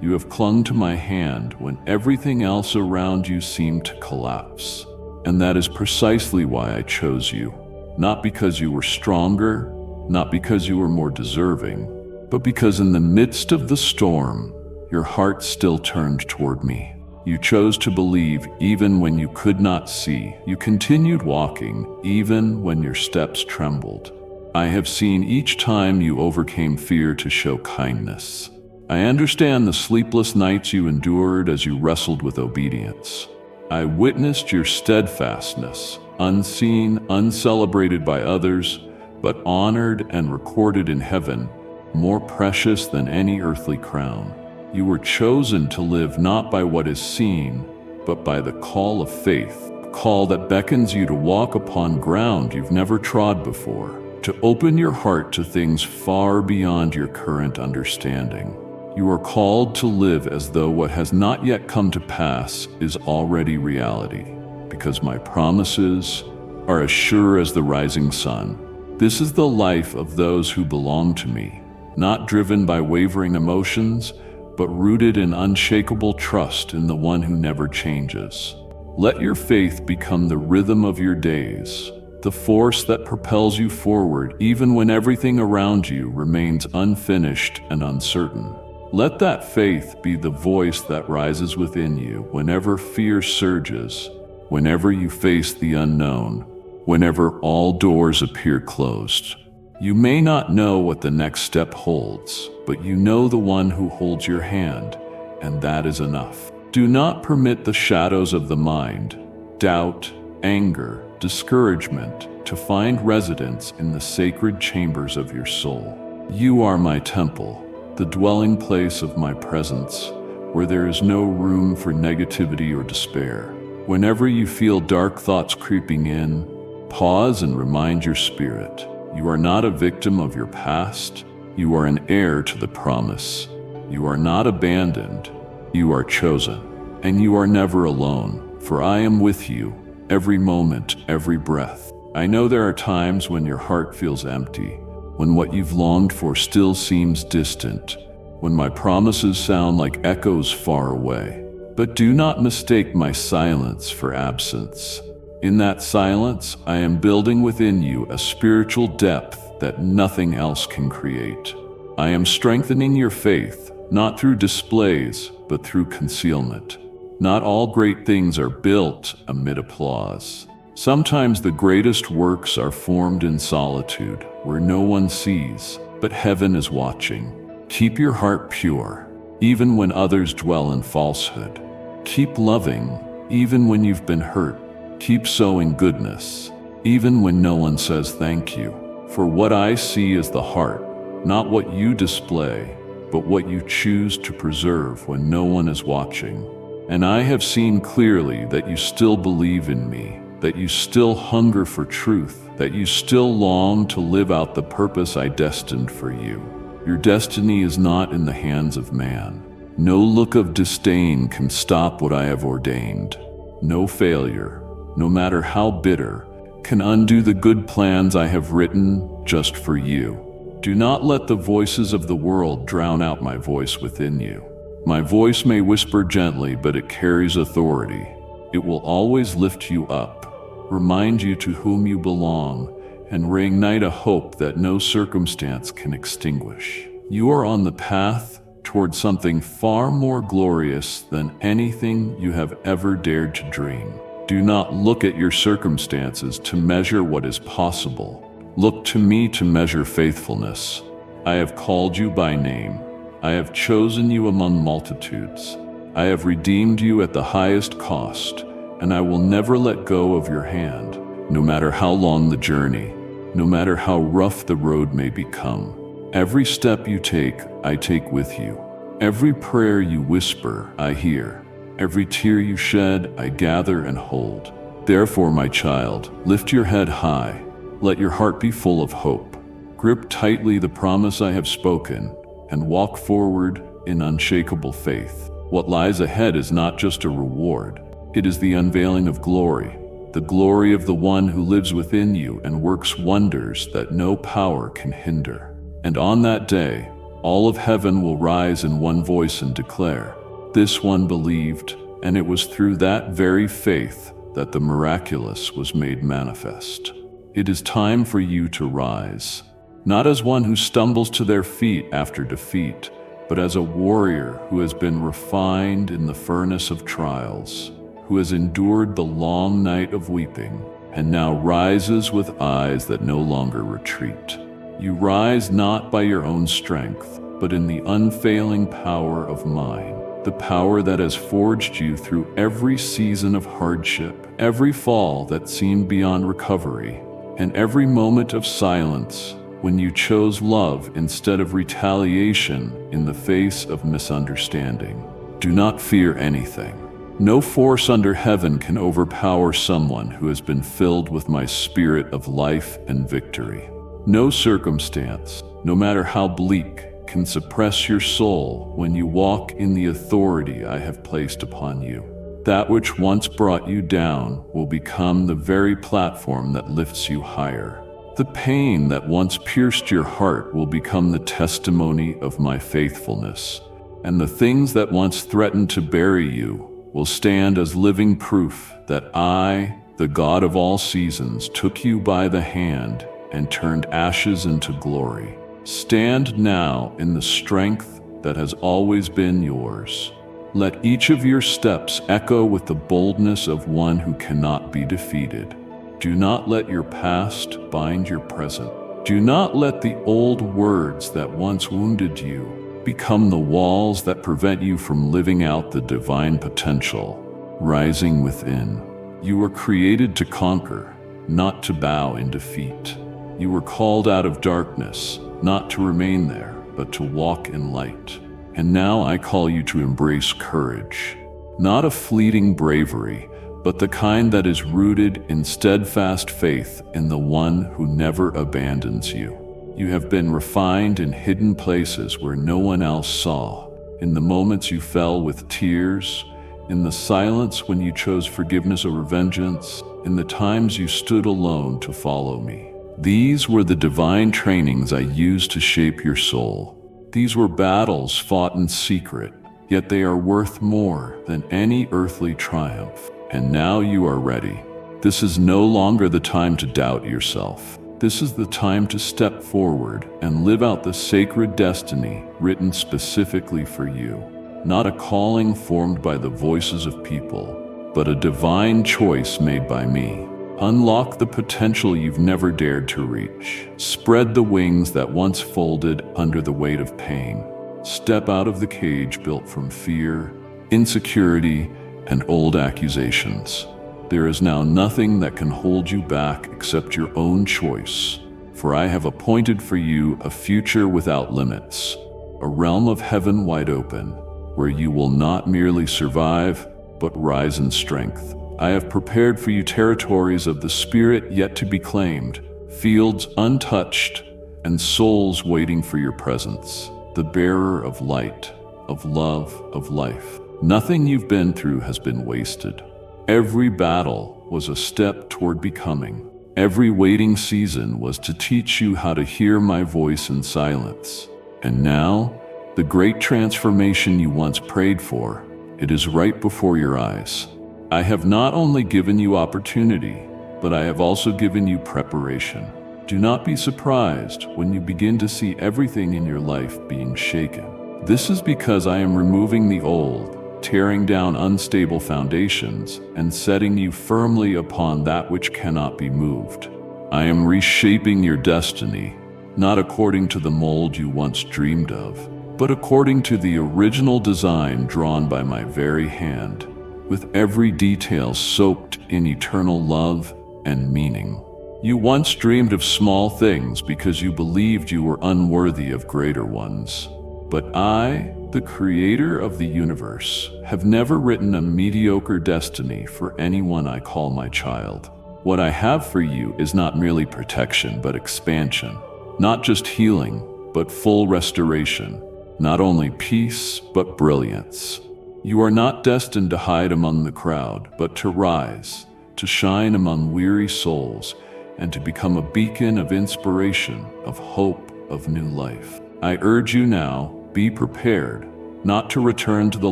You have clung to my hand when everything else around you seemed to collapse. And that is precisely why I chose you. Not because you were stronger, not because you were more deserving, but because in the midst of the storm, your heart still turned toward me. You chose to believe even when you could not see. You continued walking even when your steps trembled. I have seen each time you overcame fear to show kindness. I understand the sleepless nights you endured as you wrestled with obedience. I witnessed your steadfastness, unseen, uncelebrated by others, but honored and recorded in heaven, more precious than any earthly crown. You were chosen to live not by what is seen, but by the call of faith, a call that beckons you to walk upon ground you've never trod before, to open your heart to things far beyond your current understanding. You are called to live as though what has not yet come to pass is already reality, because my promises are as sure as the rising sun. This is the life of those who belong to me, not driven by wavering emotions, but rooted in unshakable trust in the one who never changes. Let your faith become the rhythm of your days, the force that propels you forward even when everything around you remains unfinished and uncertain. Let that faith be the voice that rises within you whenever fear surges, whenever you face the unknown, whenever all doors appear closed. You may not know what the next step holds, but you know the one who holds your hand, and that is enough. Do not permit the shadows of the mind, doubt, anger, discouragement, to find residence in the sacred chambers of your soul. You are my temple, the dwelling place of my presence, where there is no room for negativity or despair. Whenever you feel dark thoughts creeping in, pause and remind your spirit. You are not a victim of your past. You are an heir to the promise. You are not abandoned. You are chosen. And you are never alone, for I am with you, every moment, every breath. I know there are times when your heart feels empty, when what you've longed for still seems distant, when my promises sound like echoes far away. But do not mistake my silence for absence. In that silence, I am building within you a spiritual depth that nothing else can create. I am strengthening your faith, not through displays, but through concealment. Not all great things are built amid applause. Sometimes the greatest works are formed in solitude, where no one sees, but heaven is watching. Keep your heart pure, even when others dwell in falsehood. Keep loving, even when you've been hurt. Keep sowing goodness, even when no one says thank you. For what I see is the heart, not what you display, but what you choose to preserve when no one is watching. And I have seen clearly that you still believe in me, that you still hunger for truth, that you still long to live out the purpose I destined for you. Your destiny is not in the hands of man. No look of disdain can stop what I have ordained. No failure, no matter how bitter, can undo the good plans I have written just for you. Do not let the voices of the world drown out my voice within you. My voice may whisper gently, but it carries authority. It will always lift you up, remind you to whom you belong, and reignite a hope that no circumstance can extinguish. You are on the path toward something far more glorious than anything you have ever dared to dream. Do not look at your circumstances to measure what is possible. Look to me to measure faithfulness. I have called you by name. I have chosen you among multitudes. I have redeemed you at the highest cost, and I will never let go of your hand, no matter how long the journey, no matter how rough the road may become. Every step you take, I take with you. Every prayer you whisper, I hear. Every tear you shed, I gather and hold. Therefore, my child, lift your head high. Let your heart be full of hope. Grip tightly the promise I have spoken, and walk forward in unshakable faith. What lies ahead is not just a reward. It is the unveiling of glory, the glory of the one who lives within you and works wonders that no power can hinder. And on that day, all of heaven will rise in one voice and declare, "This one believed, and it was through that very faith that the miraculous was made manifest." It is time for you to rise, not as one who stumbles to their feet after defeat, but as a warrior who has been refined in the furnace of trials, who has endured the long night of weeping, and now rises with eyes that no longer retreat. You rise not by your own strength, but in the unfailing power of mine, the power that has forged you through every season of hardship, every fall that seemed beyond recovery, and every moment of silence when you chose love instead of retaliation in the face of misunderstanding. Do not fear anything. No force under heaven can overpower someone who has been filled with my spirit of life and victory. No circumstance, no matter how bleak, can suppress your soul when you walk in the authority I have placed upon you. That which once brought you down will become the very platform that lifts you higher. The pain that once pierced your heart will become the testimony of my faithfulness, and the things that once threatened to bury you will stand as living proof that I, the God of all seasons, took you by the hand and turned ashes into glory. Stand now in the strength that has always been yours. Let each of your steps echo with the boldness of one who cannot be defeated. Do not let your past bind your present. Do not let the old words that once wounded you become the walls that prevent you from living out the divine potential rising within. You were created to conquer, not to bow in defeat. You were called out of darkness, not to remain there, but to walk in light. And now I call you to embrace courage, not a fleeting bravery, but the kind that is rooted in steadfast faith in the one who never abandons you. You have been refined in hidden places where no one else saw, in the moments you fell with tears, in the silence when you chose forgiveness over vengeance, in the times you stood alone to follow me. These were the divine trainings I used to shape your soul. These were battles fought in secret, yet they are worth more than any earthly triumph. And now you are ready. This is no longer the time to doubt yourself. This is the time to step forward and live out the sacred destiny written specifically for you. Not a calling formed by the voices of people, but a divine choice made by me. Unlock the potential you've never dared to reach. Spread the wings that once folded under the weight of pain. Step out of the cage built from fear, insecurity, and old accusations. There is now nothing that can hold you back except your own choice. For I have appointed for you a future without limits, a realm of heaven wide open, where you will not merely survive, but rise in strength. I have prepared for you territories of the Spirit yet to be claimed, fields untouched, and souls waiting for your presence, the bearer of light, of love, of life. Nothing you've been through has been wasted. Every battle was a step toward becoming. Every waiting season was to teach you how to hear my voice in silence. And now, the great transformation you once prayed for, it is right before your eyes. I have not only given you opportunity, but I have also given you preparation. Do not be surprised when you begin to see everything in your life being shaken. This is because I am removing the old, tearing down unstable foundations, and setting you firmly upon that which cannot be moved. I am reshaping your destiny, not according to the mold you once dreamed of, but according to the original design drawn by my very hand, with every detail soaked in eternal love and meaning. You once dreamed of small things because you believed you were unworthy of greater ones. But I, the creator of the universe, have never written a mediocre destiny for anyone I call my child. What I have for you is not merely protection, but expansion. Not just healing, but full restoration. Not only peace, but brilliance. You are not destined to hide among the crowd, but to rise, to shine among weary souls, and to become a beacon of inspiration, of hope, of new life. I urge you now, be prepared, not to return to the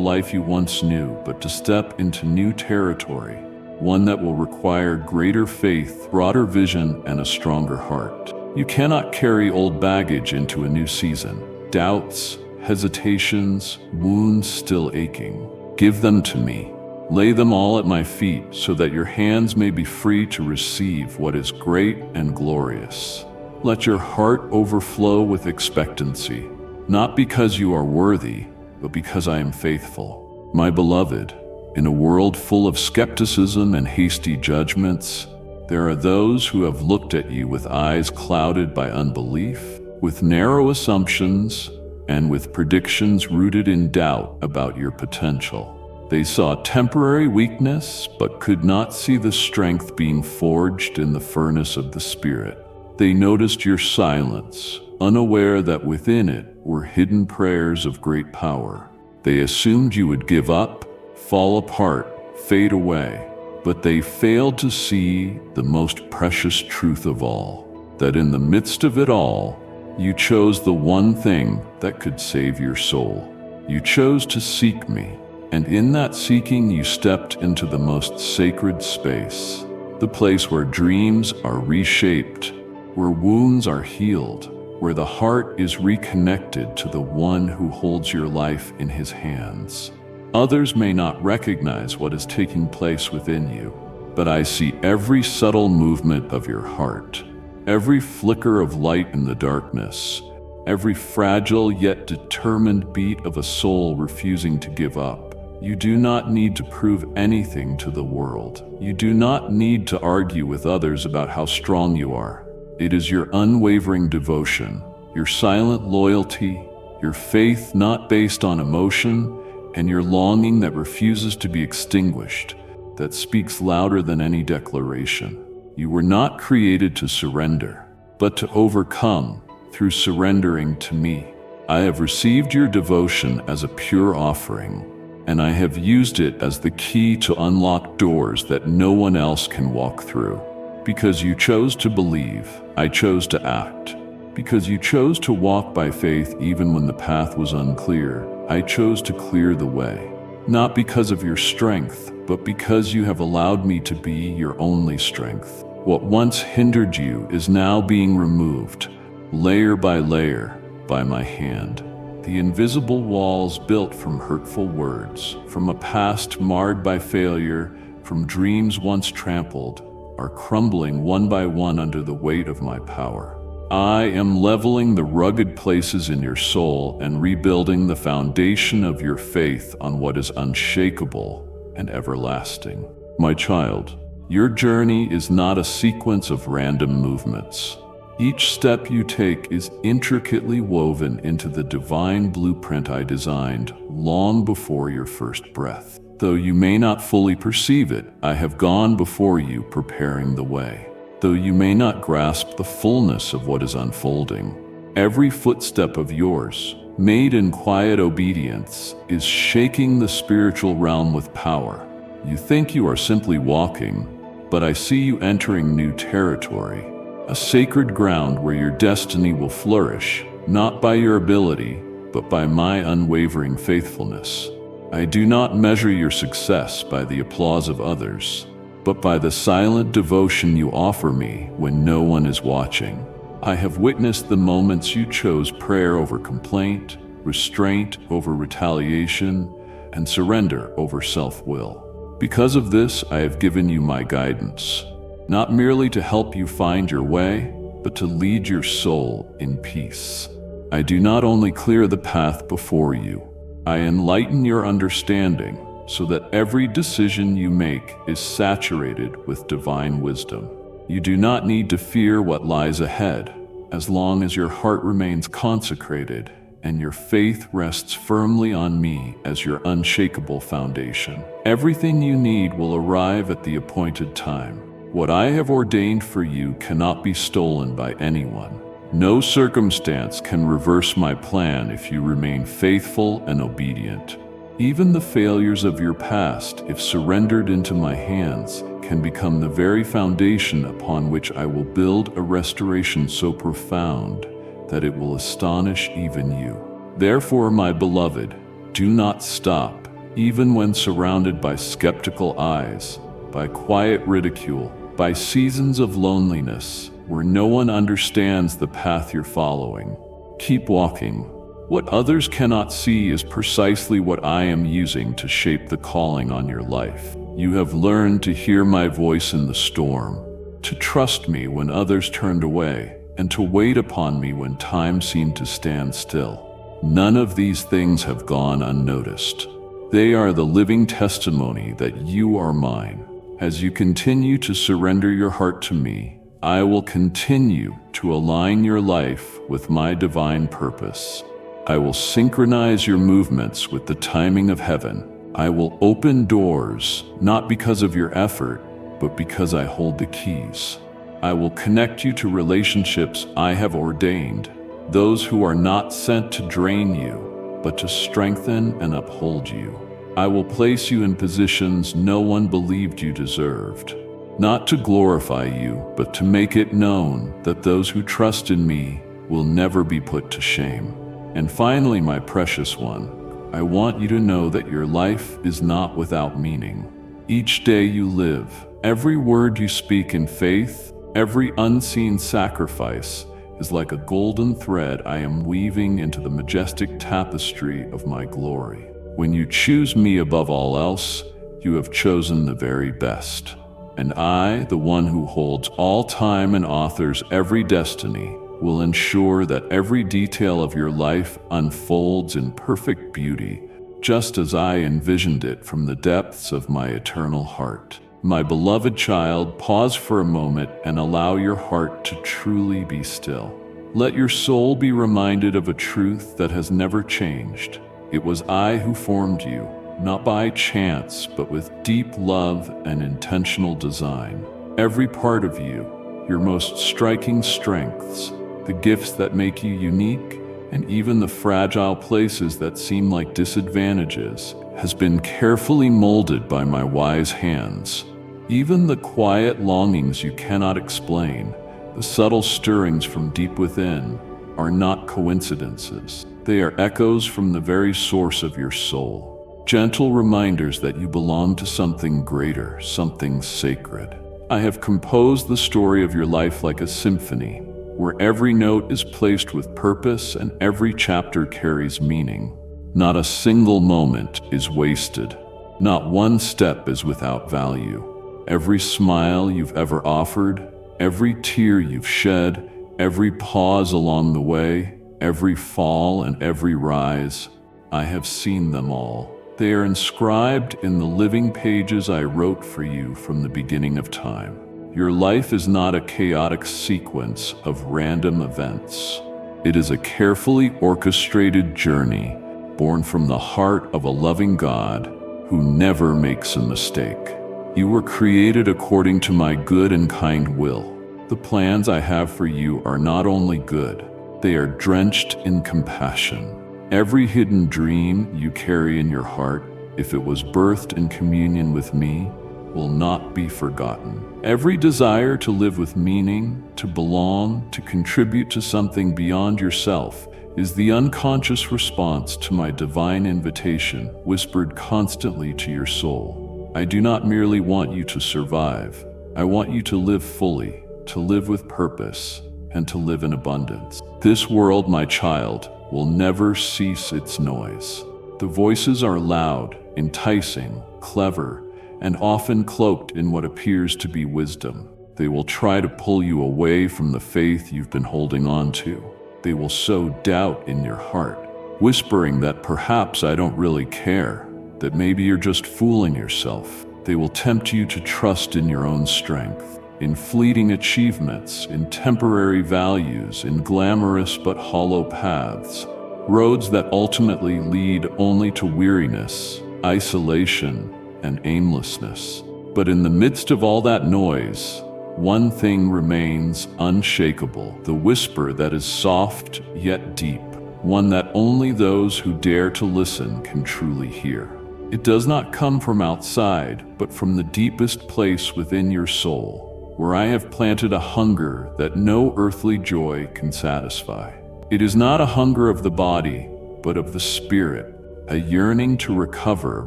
life you once knew, but to step into new territory, one that will require greater faith, broader vision, and a stronger heart. You cannot carry old baggage into a new season. Doubts, hesitations, wounds still aching. Give them to me. Lay them all at my feet so that your hands may be free to receive what is great and glorious. Let your heart overflow with expectancy, not because you are worthy, but because I am faithful. My beloved, in a world full of skepticism and hasty judgments, there are those who have looked at you with eyes clouded by unbelief, with narrow assumptions, and with predictions rooted in doubt about your potential. They saw temporary weakness, but could not see the strength being forged in the furnace of the Spirit. They noticed your silence, unaware that within it were hidden prayers of great power. They assumed you would give up, fall apart, fade away, but they failed to see the most precious truth of all, that in the midst of it all, you chose the one thing that could save your soul. You chose to seek me, and in that seeking you stepped into the most sacred space, the place where dreams are reshaped, where wounds are healed, where the heart is reconnected to the one who holds your life in his hands. Others may not recognize what is taking place within you, but I see every subtle movement of your heart, every flicker of light in the darkness, every fragile yet determined beat of a soul refusing to give up. You do not need to prove anything to the world. You do not need to argue with others about how strong you are. It is your unwavering devotion, your silent loyalty, your faith not based on emotion, and your longing that refuses to be extinguished, that speaks louder than any declaration. You were not created to surrender, but to overcome through surrendering to me. I have received your devotion as a pure offering, and I have used it as the key to unlock doors that no one else can walk through. Because you chose to believe, I chose to act. Because you chose to walk by faith even when the path was unclear, I chose to clear the way. Not because of your strength, but because you have allowed me to be your only strength. What once hindered you is now being removed, layer by layer, by my hand. The invisible walls built from hurtful words, from a past marred by failure, from dreams once trampled, are crumbling one by one under the weight of my power. I am leveling the rugged places in your soul and rebuilding the foundation of your faith on what is unshakable and everlasting. My child, your journey is not a sequence of random movements. Each step you take is intricately woven into the divine blueprint I designed long before your first breath. Though you may not fully perceive it, I have gone before you preparing the way. Though you may not grasp the fullness of what is unfolding, every footstep of yours, made in quiet obedience, is shaking the spiritual realm with power. You think you are simply walking, but I see you entering new territory, a sacred ground where your destiny will flourish, not by your ability, but by my unwavering faithfulness. I do not measure your success by the applause of others, but by the silent devotion you offer me when no one is watching. I have witnessed the moments you chose prayer over complaint, restraint over retaliation, and surrender over self-will. Because of this, I have given you my guidance, not merely to help you find your way, but to lead your soul in peace. I do not only clear the path before you, I enlighten your understanding so that every decision you make is saturated with divine wisdom. You do not need to fear what lies ahead, as long as your heart remains consecrated and your faith rests firmly on me as your unshakable foundation. Everything you need will arrive at the appointed time. What I have ordained for you cannot be stolen by anyone. No circumstance can reverse my plan if you remain faithful and obedient. Even the failures of your past, if surrendered into my hands, can become the very foundation upon which I will build a restoration so profound that it will astonish even you. Therefore, my beloved, do not stop, even when surrounded by skeptical eyes, by quiet ridicule, by seasons of loneliness, where no one understands the path you're following. Keep walking. What others cannot see is precisely what I am using to shape the calling on your life. You have learned to hear my voice in the storm, to trust me when others turned away, and to wait upon me when time seemed to stand still. None of these things have gone unnoticed. They are the living testimony that you are mine. As you continue to surrender your heart to me, I will continue to align your life with my divine purpose. I will synchronize your movements with the timing of heaven. I will open doors, not because of your effort, but because I hold the keys. I will connect you to relationships I have ordained, those who are not sent to drain you, but to strengthen and uphold you. I will place you in positions no one believed you deserved, not to glorify you, but to make it known that those who trust in me will never be put to shame. And finally, my precious one, I want you to know that your life is not without meaning. Each day you live, every word you speak in faith, every unseen sacrifice is like a golden thread I am weaving into the majestic tapestry of my glory. When you choose me above all else, you have chosen the very best. And I, the one who holds all time and authors every destiny, will ensure that every detail of your life unfolds in perfect beauty, just as I envisioned it from the depths of my eternal heart. My beloved child, pause for a moment and allow your heart to truly be still. Let your soul be reminded of a truth that has never changed. It was I who formed you, not by chance, but with deep love and intentional design. Every part of you, your most striking strengths, the gifts that make you unique, and even the fragile places that seem like disadvantages, has been carefully molded by my wise hands. Even the quiet longings you cannot explain, the subtle stirrings from deep within, are not coincidences. They are echoes from the very source of your soul. Gentle reminders that you belong to something greater, something sacred. I have composed the story of your life like a symphony, where every note is placed with purpose and every chapter carries meaning. Not a single moment is wasted. Not one step is without value. Every smile you've ever offered, every tear you've shed, every pause along the way, every fall and every rise, I have seen them all. They are inscribed in the living pages I wrote for you from the beginning of time. Your life is not a chaotic sequence of random events. It is a carefully orchestrated journey born from the heart of a loving God who never makes a mistake. You were created according to my good and kind will. The plans I have for you are not only good, they are drenched in compassion. Every hidden dream you carry in your heart, if it was birthed in communion with me, will not be forgotten. Every desire to live with meaning, to belong, to contribute to something beyond yourself, is the unconscious response to my divine invitation, whispered constantly to your soul. I do not merely want you to survive. I want you to live fully, to live with purpose, and to live in abundance. This world, my child, will never cease its noise. The voices are loud, enticing, clever, and often cloaked in what appears to be wisdom. They will try to pull you away from the faith you've been holding on to. They will sow doubt in your heart, whispering that perhaps I don't really care, that maybe you're just fooling yourself. They will tempt you to trust in your own strength, in fleeting achievements, in temporary values, in glamorous but hollow paths, roads that ultimately lead only to weariness, isolation, and aimlessness. But in the midst of all that noise, one thing remains unshakable, the whisper that is soft yet deep, one that only those who dare to listen can truly hear. It does not come from outside, but from the deepest place within your soul, where I have planted a hunger that no earthly joy can satisfy. It is not a hunger of the body, but of the spirit, a yearning to recover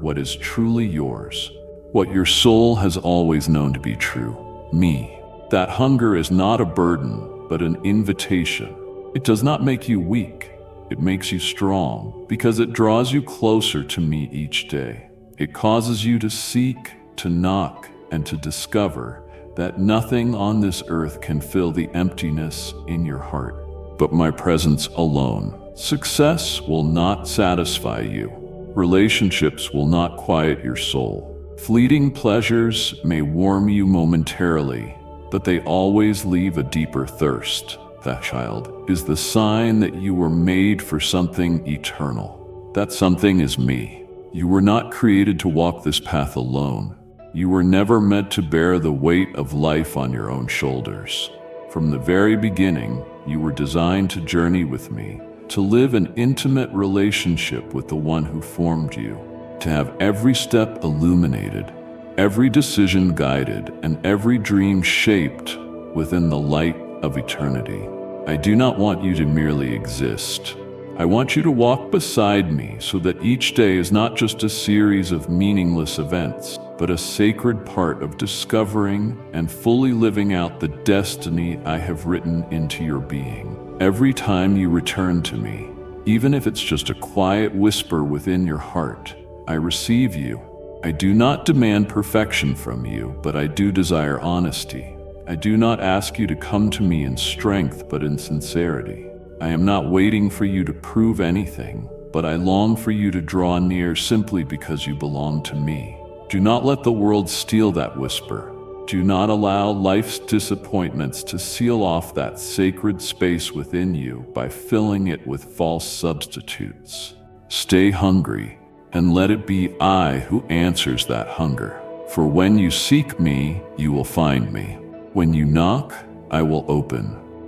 what is truly yours, what your soul has always known to be true, me. That hunger is not a burden, but an invitation. It does not make you weak. It makes you strong, because it draws you closer to me each day. It causes you to seek, to knock, and to discover that nothing on this earth can fill the emptiness in your heart, but my presence alone. Success will not satisfy you. Relationships will not quiet your soul. Fleeting pleasures may warm you momentarily, but they always leave a deeper thirst. That, child, is the sign that you were made for something eternal. That something is me. You were not created to walk this path alone. You were never meant to bear the weight of life on your own shoulders. From the very beginning, you were designed to journey with me, to live an intimate relationship with the one who formed you, to have every step illuminated, every decision guided, and every dream shaped within the light of eternity. I do not want you to merely exist. I want you to walk beside me so that each day is not just a series of meaningless events, but a sacred part of discovering and fully living out the destiny I have written into your being. Every time you return to me, even if it's just a quiet whisper within your heart, I receive you. I do not demand perfection from you, but I do desire honesty. I do not ask you to come to me in strength, but in sincerity. I am not waiting for you to prove anything, but I long for you to draw near simply because you belong to me. Do not let the world steal that whisper. Do not allow life's disappointments to seal off that sacred space within you by filling it with false substitutes. Stay hungry, and let it be I who answers that hunger. For when you seek me, you will find me. When you knock, I will open.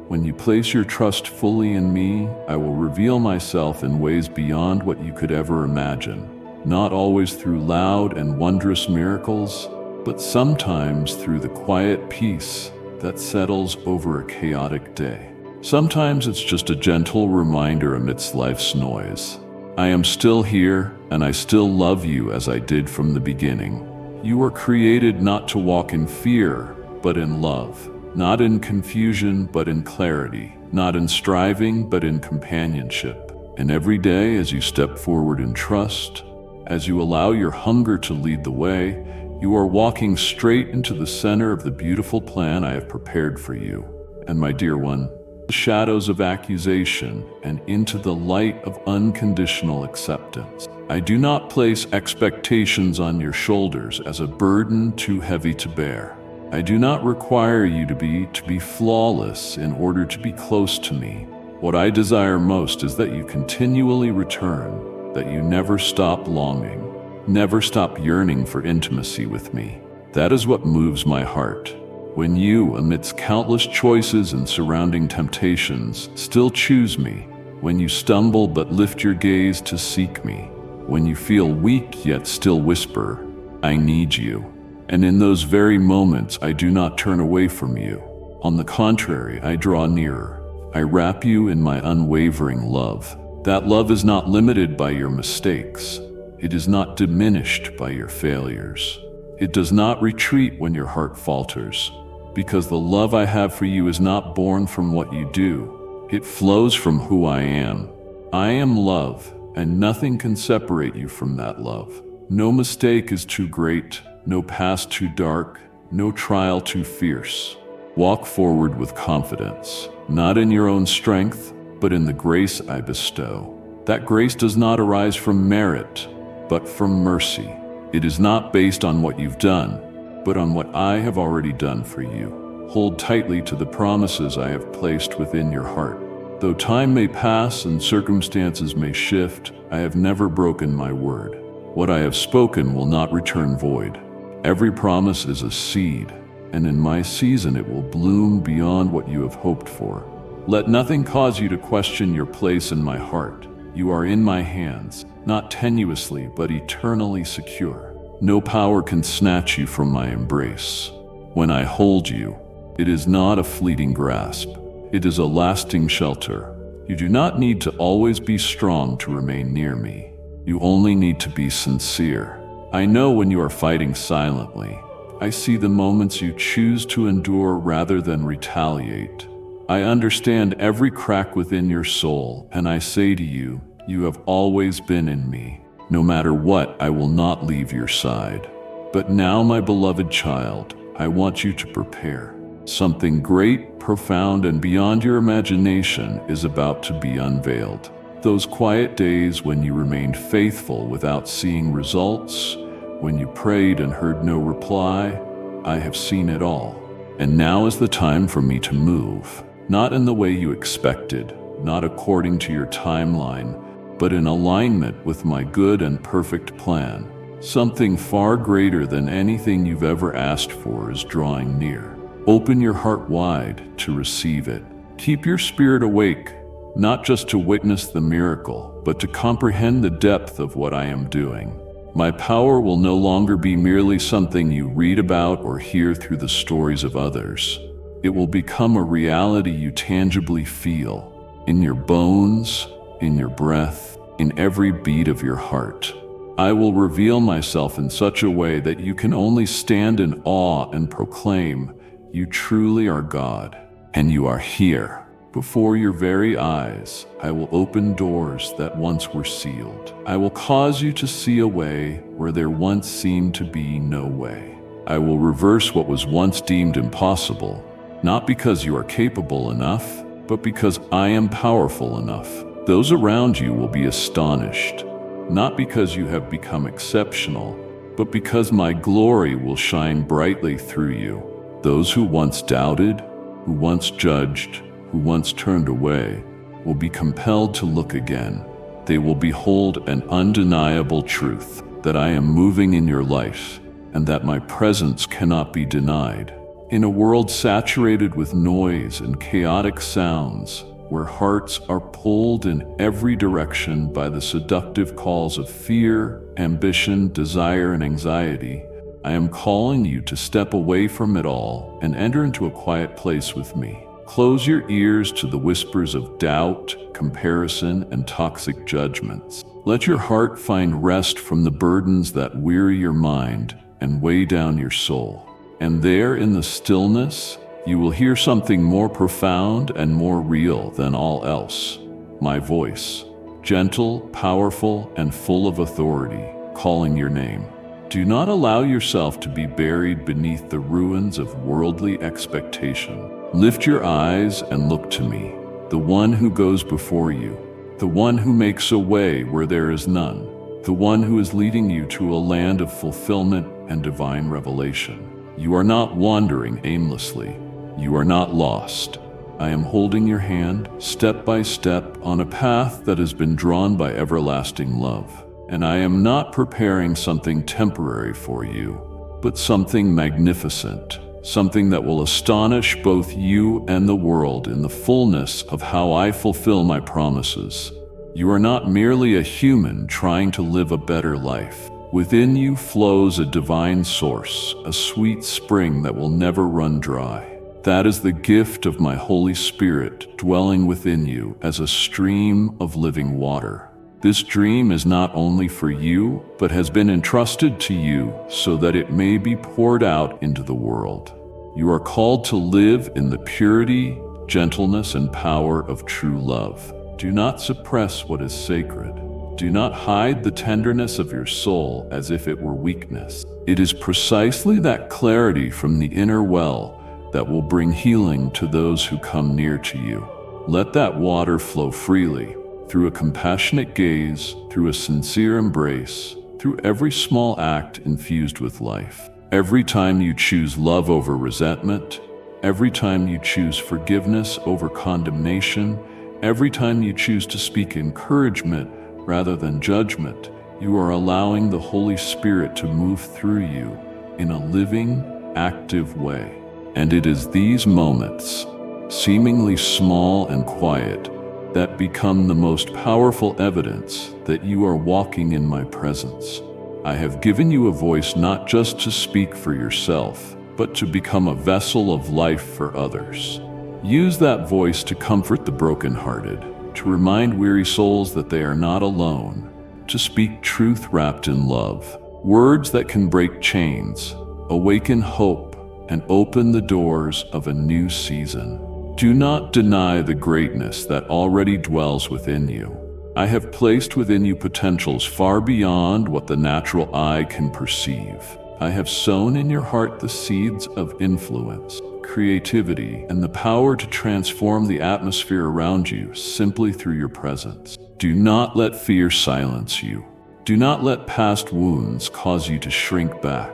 When you place your trust fully in me, I will reveal myself in ways beyond what you could ever imagine. not always through loud and wondrous miracles, but sometimes through the quiet peace that settles over a chaotic day. Sometimes it's just a gentle reminder amidst life's noise. I am still here, and I still love you as I did from the beginning. You were created not to walk in fear, but in love. Not in confusion, but in clarity. Not in striving, but in companionship. And every day as you step forward in trust, as you allow your hunger to lead the way, you are walking straight into the center of the beautiful plan I have prepared for you. And my dear one, the shadows of accusation and into the light of unconditional acceptance. I do not place expectations on your shoulders as a burden too heavy to bear. I do not require you to be flawless in order to be close to me. What I desire most is that you continually return, that you never stop longing, never stop yearning for intimacy with me. That is what moves my heart. When you, amidst countless choices and surrounding temptations, still choose me, when you stumble but lift your gaze to seek me, when you feel weak yet still whisper, I need you. And in those very moments, I do not turn away from you. On the contrary, I draw nearer. I wrap you in my unwavering love. That love is not limited by your mistakes. It is not diminished by your failures. It does not retreat when your heart falters, because the love I have for you is not born from what you do. It flows from who I am. I am love, and nothing can separate you from that love. No mistake is too great, no past too dark, no trial too fierce. Walk forward with confidence, not in your own strength, but in the grace I bestow. That grace does not arise from merit, but from mercy. It is not based on what you've done, but on what I have already done for you. Hold tightly to the promises I have placed within your heart. Though time may pass and circumstances may shift, I have never broken my word. What I have spoken will not return void. Every promise is a seed, and in my season it will bloom beyond what you have hoped for. Let nothing cause you to question your place in my heart. You are in my hands, not tenuously but eternally secure. No power can snatch you from my embrace. When I hold you, it is not a fleeting grasp. It is a lasting shelter. You do not need to always be strong to remain near me. You only need to be sincere. I know when you are fighting silently. I see the moments you choose to endure rather than retaliate. I understand every crack within your soul, and I say to you, you have always been in me. No matter what, I will not leave your side. But now, my beloved child, I want you to prepare. Something great, profound, and beyond your imagination is about to be unveiled. Those quiet days when you remained faithful without seeing results, when you prayed and heard no reply, I have seen it all. And now is the time for me to move, not in the way you expected, not according to your timeline, but in alignment with my good and perfect plan. Something far greater than anything you've ever asked for is drawing near. Open your heart wide to receive it. Keep your spirit awake, not just to witness the miracle, but to comprehend the depth of what I am doing. My power will no longer be merely something you read about or hear through the stories of others. It will become a reality you tangibly feel, in your bones, in your breath, in every beat of your heart. I will reveal myself in such a way that you can only stand in awe and proclaim, you truly are God, and you are here. Before your very eyes, I will open doors that once were sealed. I will cause you to see a way where there once seemed to be no way. I will reverse what was once deemed impossible, not because you are capable enough, but because I am powerful enough. Those around you will be astonished, not because you have become exceptional, but because my glory will shine brightly through you. Those who once doubted, who once judged, who once turned away, will be compelled to look again. They will behold an undeniable truth, that I am moving in your life, and that my presence cannot be denied. In a world saturated with noise and chaotic sounds, where hearts are pulled in every direction by the seductive calls of fear, ambition, desire, and anxiety, I am calling you to step away from it all and enter into a quiet place with me. Close your ears to the whispers of doubt, comparison, and toxic judgments. Let your heart find rest from the burdens that weary your mind and weigh down your soul. And there in the stillness, you will hear something more profound and more real than all else. My voice, gentle, powerful, and full of authority, calling your name. Do not allow yourself to be buried beneath the ruins of worldly expectation. Lift your eyes and look to me, the one who goes before you, the one who makes a way where there is none, the one who is leading you to a land of fulfillment and divine revelation. You are not wandering aimlessly. You are not lost. I am holding your hand, step by step, on a path that has been drawn by everlasting love. And I am not preparing something temporary for you, but something magnificent, something that will astonish both you and the world in the fullness of how I fulfill my promises. You are not merely a human trying to live a better life. Within you flows a divine source, a sweet spring that will never run dry. That is the gift of my Holy Spirit dwelling within you as a stream of living water. This dream is not only for you, but has been entrusted to you so that it may be poured out into the world. You are called to live in the purity, gentleness, and power of true love. Do not suppress what is sacred. Do not hide the tenderness of your soul as if it were weakness. It is precisely that clarity from the inner well that will bring healing to those who come near to you. Let that water flow freely, through a compassionate gaze, through a sincere embrace, through every small act infused with life. Every time you choose love over resentment, every time you choose forgiveness over condemnation, every time you choose to speak encouragement rather than judgment, you are allowing the Holy Spirit to move through you in a living, active way. And it is these moments, seemingly small and quiet, that become the most powerful evidence that you are walking in my presence. I have given you a voice not just to speak for yourself, but to become a vessel of life for others. Use that voice to comfort the brokenhearted, to remind weary souls that they are not alone, to speak truth wrapped in love, words that can break chains, awaken hope, and open the doors of a new season. Do not deny the greatness that already dwells within you. I have placed within you potentials far beyond what the natural eye can perceive. I have sown in your heart the seeds of influence, creativity, and the power to transform the atmosphere around you simply through your presence. Do not let fear silence you. Do not let past wounds cause you to shrink back.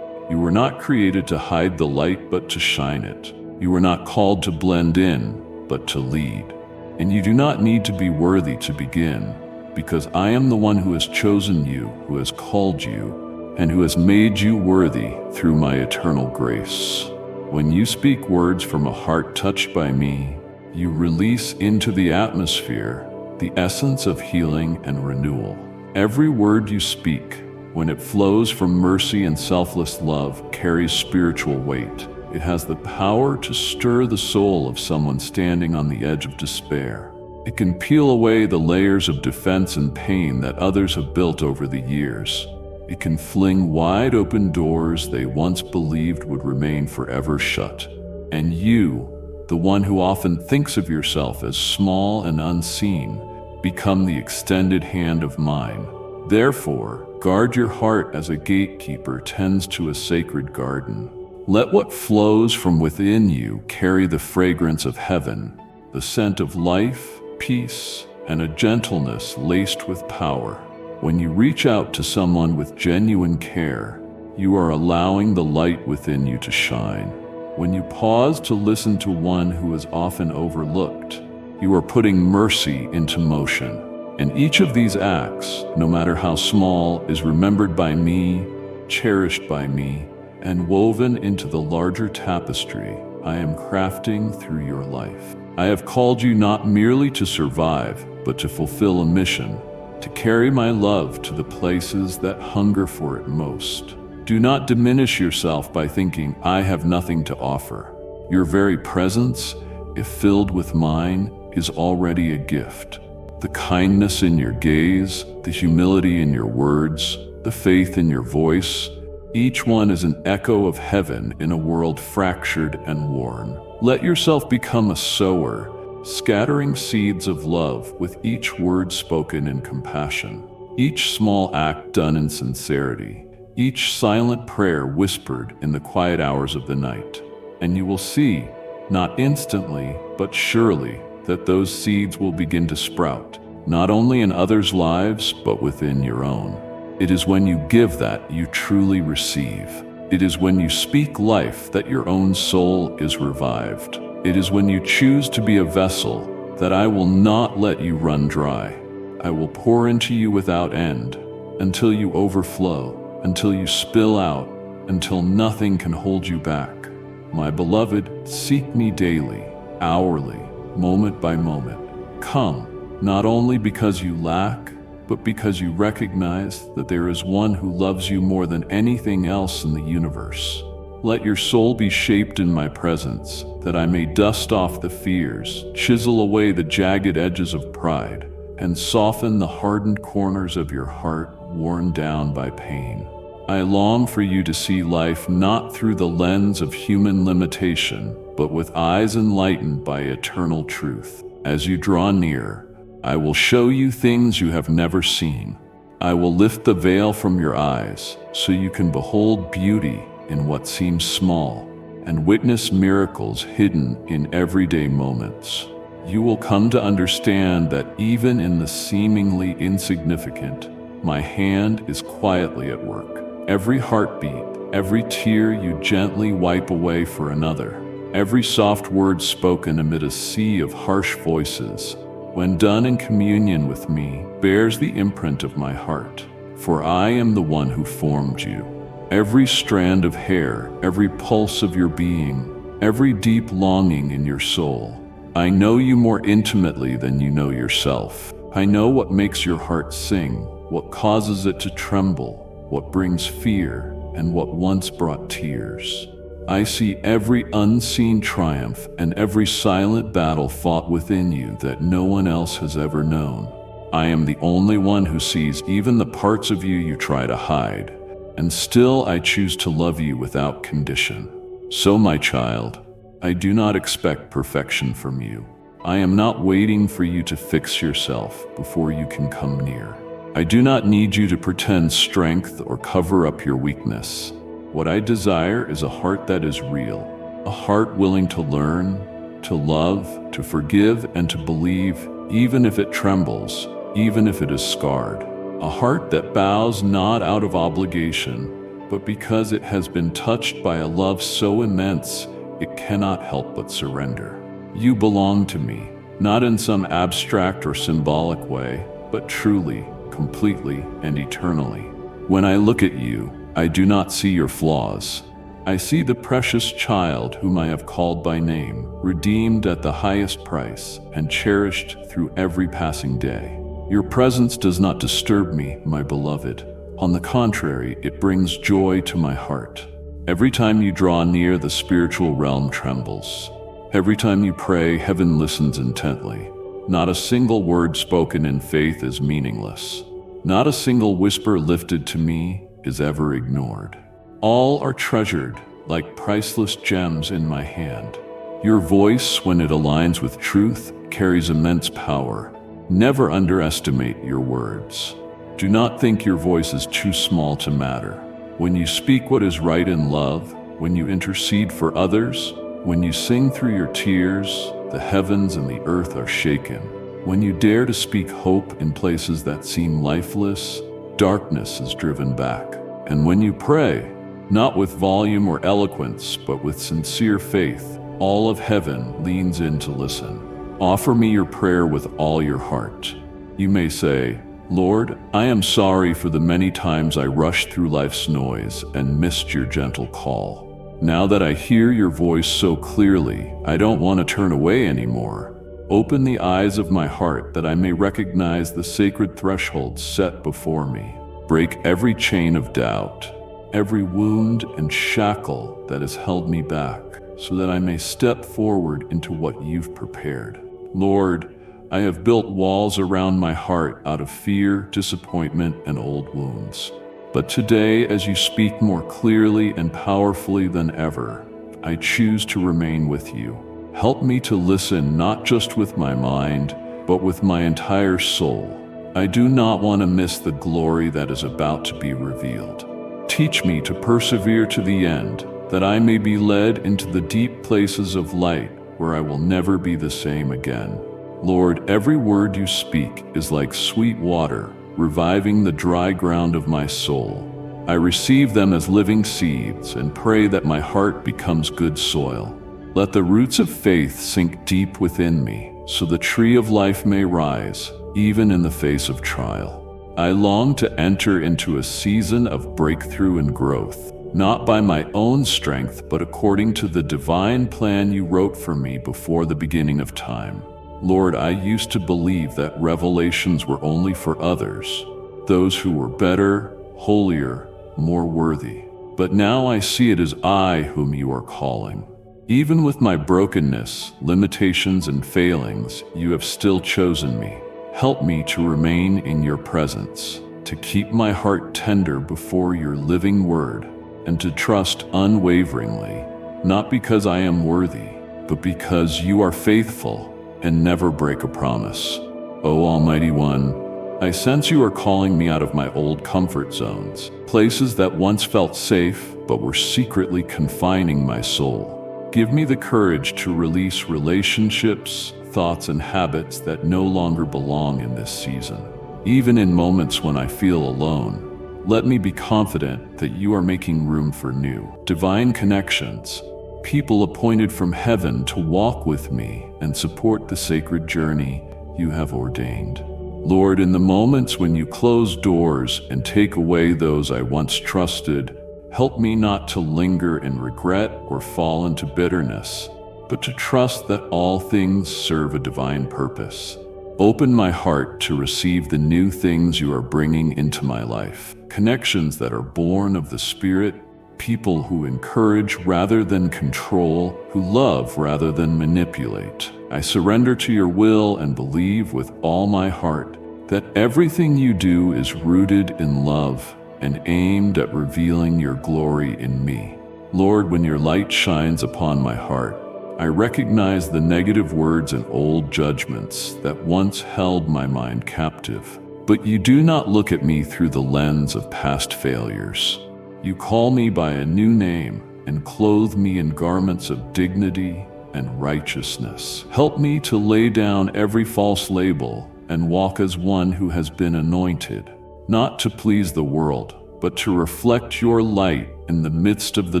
You were not created to hide the light, but to shine it. You were not called to blend in, but to lead. And you do not need to be worthy to begin, because I am the one who has chosen you, who has called you, and who has made you worthy through my eternal grace. When you speak words from a heart touched by me, you release into the atmosphere the essence of healing and renewal. Every word you speak, when it flows from mercy and selfless love, carries spiritual weight. It has the power to stir the soul of someone standing on the edge of despair. It can peel away the layers of defense and pain that others have built over the years. It can fling wide open doors they once believed would remain forever shut. And you, the one who often thinks of yourself as small and unseen, become the extended hand of mine. Therefore, guard your heart as a gatekeeper tends to a sacred garden. Let what flows from within you carry the fragrance of heaven, the scent of life, peace, and a gentleness laced with power. When you reach out to someone with genuine care, you are allowing the light within you to shine. When you pause to listen to one who is often overlooked, you are putting mercy into motion. And each of these acts, no matter how small, is remembered by me, cherished by me, and woven into the larger tapestry I am crafting through your life. I have called you not merely to survive, but to fulfill a mission, to carry my love to the places that hunger for it most. Do not diminish yourself by thinking I have nothing to offer. Your very presence, if filled with mine, is already a gift. The kindness in your gaze, the humility in your words, the faith in your voice, each one is an echo of heaven in a world fractured and worn. Let yourself become a sower, scattering seeds of love with each word spoken in compassion, each small act done in sincerity, each silent prayer whispered in the quiet hours of the night. And you will see, not instantly, but surely, that those seeds will begin to sprout, not only in others' lives, but within your own. It is when you give that you truly receive. It is when you speak life that your own soul is revived. It is when you choose to be a vessel that I will not let you run dry. I will pour into you without end, until you overflow, until you spill out, until nothing can hold you back. My beloved, seek me daily, hourly, moment by moment. Come, not only because you lack, but because you recognize that there is one who loves you more than anything else in the universe. Let your soul be shaped in my presence, that I may dust off the fears, chisel away the jagged edges of pride, and soften the hardened corners of your heart worn down by pain. I long for you to see life not through the lens of human limitation, but with eyes enlightened by eternal truth. As you draw near, I will show you things you have never seen. I will lift the veil from your eyes so you can behold beauty in what seems small and witness miracles hidden in everyday moments. You will come to understand that even in the seemingly insignificant, my hand is quietly at work. Every heartbeat, every tear you gently wipe away for another, every soft word spoken amid a sea of harsh voices, when done in communion with me, bears the imprint of my heart. For I am the one who formed you. Every strand of hair, every pulse of your being, every deep longing in your soul. I know you more intimately than you know yourself. I know what makes your heart sing, what causes it to tremble, what brings fear, and what once brought tears. I see every unseen triumph and every silent battle fought within you that no one else has ever known. I am the only one who sees even the parts of you try to hide, and still I choose to love you without condition. So, my child, I do not expect perfection from you. I am not waiting for you to fix yourself before you can come near. I do not need you to pretend strength or cover up your weakness. What I desire is a heart that is real, a heart willing to learn, to love, to forgive, and to believe, even if it trembles, even if it is scarred. A heart that bows not out of obligation, but because it has been touched by a love so immense, it cannot help but surrender. You belong to me, not in some abstract or symbolic way, but truly, completely, and eternally. When I look at you, I do not see your flaws. I see the precious child whom I have called by name, redeemed at the highest price, and cherished through every passing day. Your presence does not disturb me, my beloved. On the contrary, it brings joy to my heart. Every time you draw near, the spiritual realm trembles. Every time you pray, heaven listens intently. Not a single word spoken in faith is meaningless. Not a single whisper lifted to me is ever ignored. All are treasured like priceless gems in my hand. Your voice, when it aligns with truth, carries immense power. Never underestimate your words. Do not think your voice is too small to matter. When you speak what is right in love, when you intercede for others, when you sing through your tears, the heavens and the earth are shaken. When you dare to speak hope in places that seem lifeless, darkness is driven back. And when you pray, not with volume or eloquence, but with sincere faith, all of heaven leans in to listen. Offer me your prayer with all your heart. You may say, Lord, I am sorry for the many times I rushed through life's noise and missed your gentle call. Now that I hear your voice so clearly, I don't want to turn away anymore. Open the eyes of my heart that I may recognize the sacred thresholds set before me. Break every chain of doubt, every wound and shackle that has held me back, so that I may step forward into what you've prepared. Lord, I have built walls around my heart out of fear, disappointment, and old wounds. But today, as you speak more clearly and powerfully than ever, I choose to remain with you. Help me to listen not just with my mind, but with my entire soul. I do not want to miss the glory that is about to be revealed. Teach me to persevere to the end, that I may be led into the deep places of light where I will never be the same again. Lord, every word you speak is like sweet water, reviving the dry ground of my soul. I receive them as living seeds and pray that my heart becomes good soil. Let the roots of faith sink deep within me, so the tree of life may rise, even in the face of trial. I long to enter into a season of breakthrough and growth, not by my own strength, but according to the divine plan you wrote for me before the beginning of time. Lord, I used to believe that revelations were only for others, those who were better, holier, more worthy. But now I see it as I whom you are calling. Even with my brokenness, limitations, and failings, you have still chosen me. Help me to remain in your presence, to keep my heart tender before your living word, and to trust unwaveringly, not because I am worthy, but because you are faithful and never break a promise. O Almighty One, I sense you are calling me out of my old comfort zones, places that once felt safe but were secretly confining my soul. Give me the courage to release relationships, thoughts, and habits that no longer belong in this season. Even in moments when I feel alone, let me be confident that you are making room for new, divine connections, people appointed from heaven to walk with me and support the sacred journey you have ordained. Lord, in the moments when you close doors and take away those I once trusted, help me not to linger in regret or fall into bitterness, but to trust that all things serve a divine purpose. Open my heart to receive the new things you are bringing into my life, connections that are born of the Spirit, people who encourage rather than control, who love rather than manipulate. I surrender to your will and believe with all my heart that everything you do is rooted in love and aimed at revealing your glory in me. Lord, when your light shines upon my heart, I recognize the negative words and old judgments that once held my mind captive. But you do not look at me through the lens of past failures. You call me by a new name and clothe me in garments of dignity and righteousness. Help me to lay down every false label and walk as one who has been anointed, not to please the world, but to reflect your light in the midst of the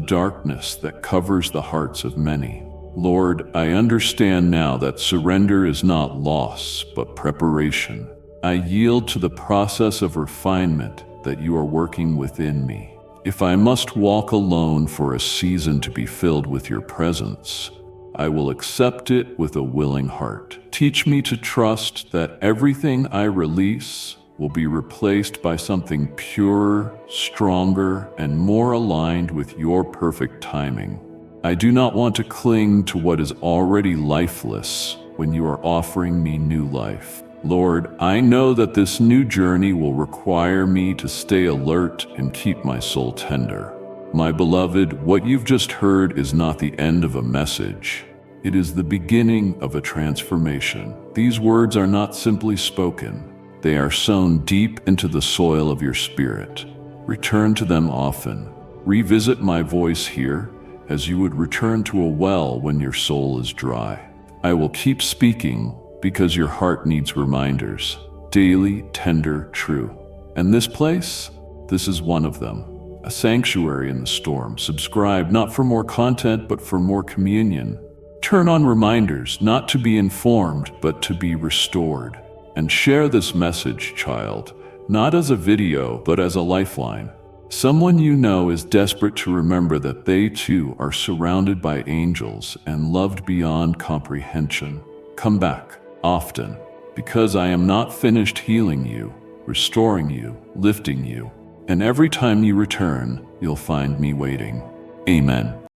darkness that covers the hearts of many. Lord, I understand now that surrender is not loss, but preparation. I yield to the process of refinement that you are working within me. If I must walk alone for a season to be filled with your presence, I will accept it with a willing heart. Teach me to trust that everything I release will be replaced by something purer, stronger, and more aligned with your perfect timing. I do not want to cling to what is already lifeless when you are offering me new life. Lord, I know that this new journey will require me to stay alert and keep my soul tender. My beloved, what you've just heard is not the end of a message. It is the beginning of a transformation. These words are not simply spoken. They are sown deep into the soil of your spirit. Return to them often. Revisit my voice here as you would return to a well when your soul is dry. I will keep speaking because your heart needs reminders, daily, tender, true. And this place? This is one of them. A sanctuary in the storm. Subscribe not for more content, but for more communion. Turn on reminders, not to be informed, but to be restored. And share this message, child, not as a video, but as a lifeline. Someone you know is desperate to remember that they too are surrounded by angels and loved beyond comprehension. Come back often, because I am not finished healing you, restoring you, lifting you, and every time you return, you'll find me waiting. Amen.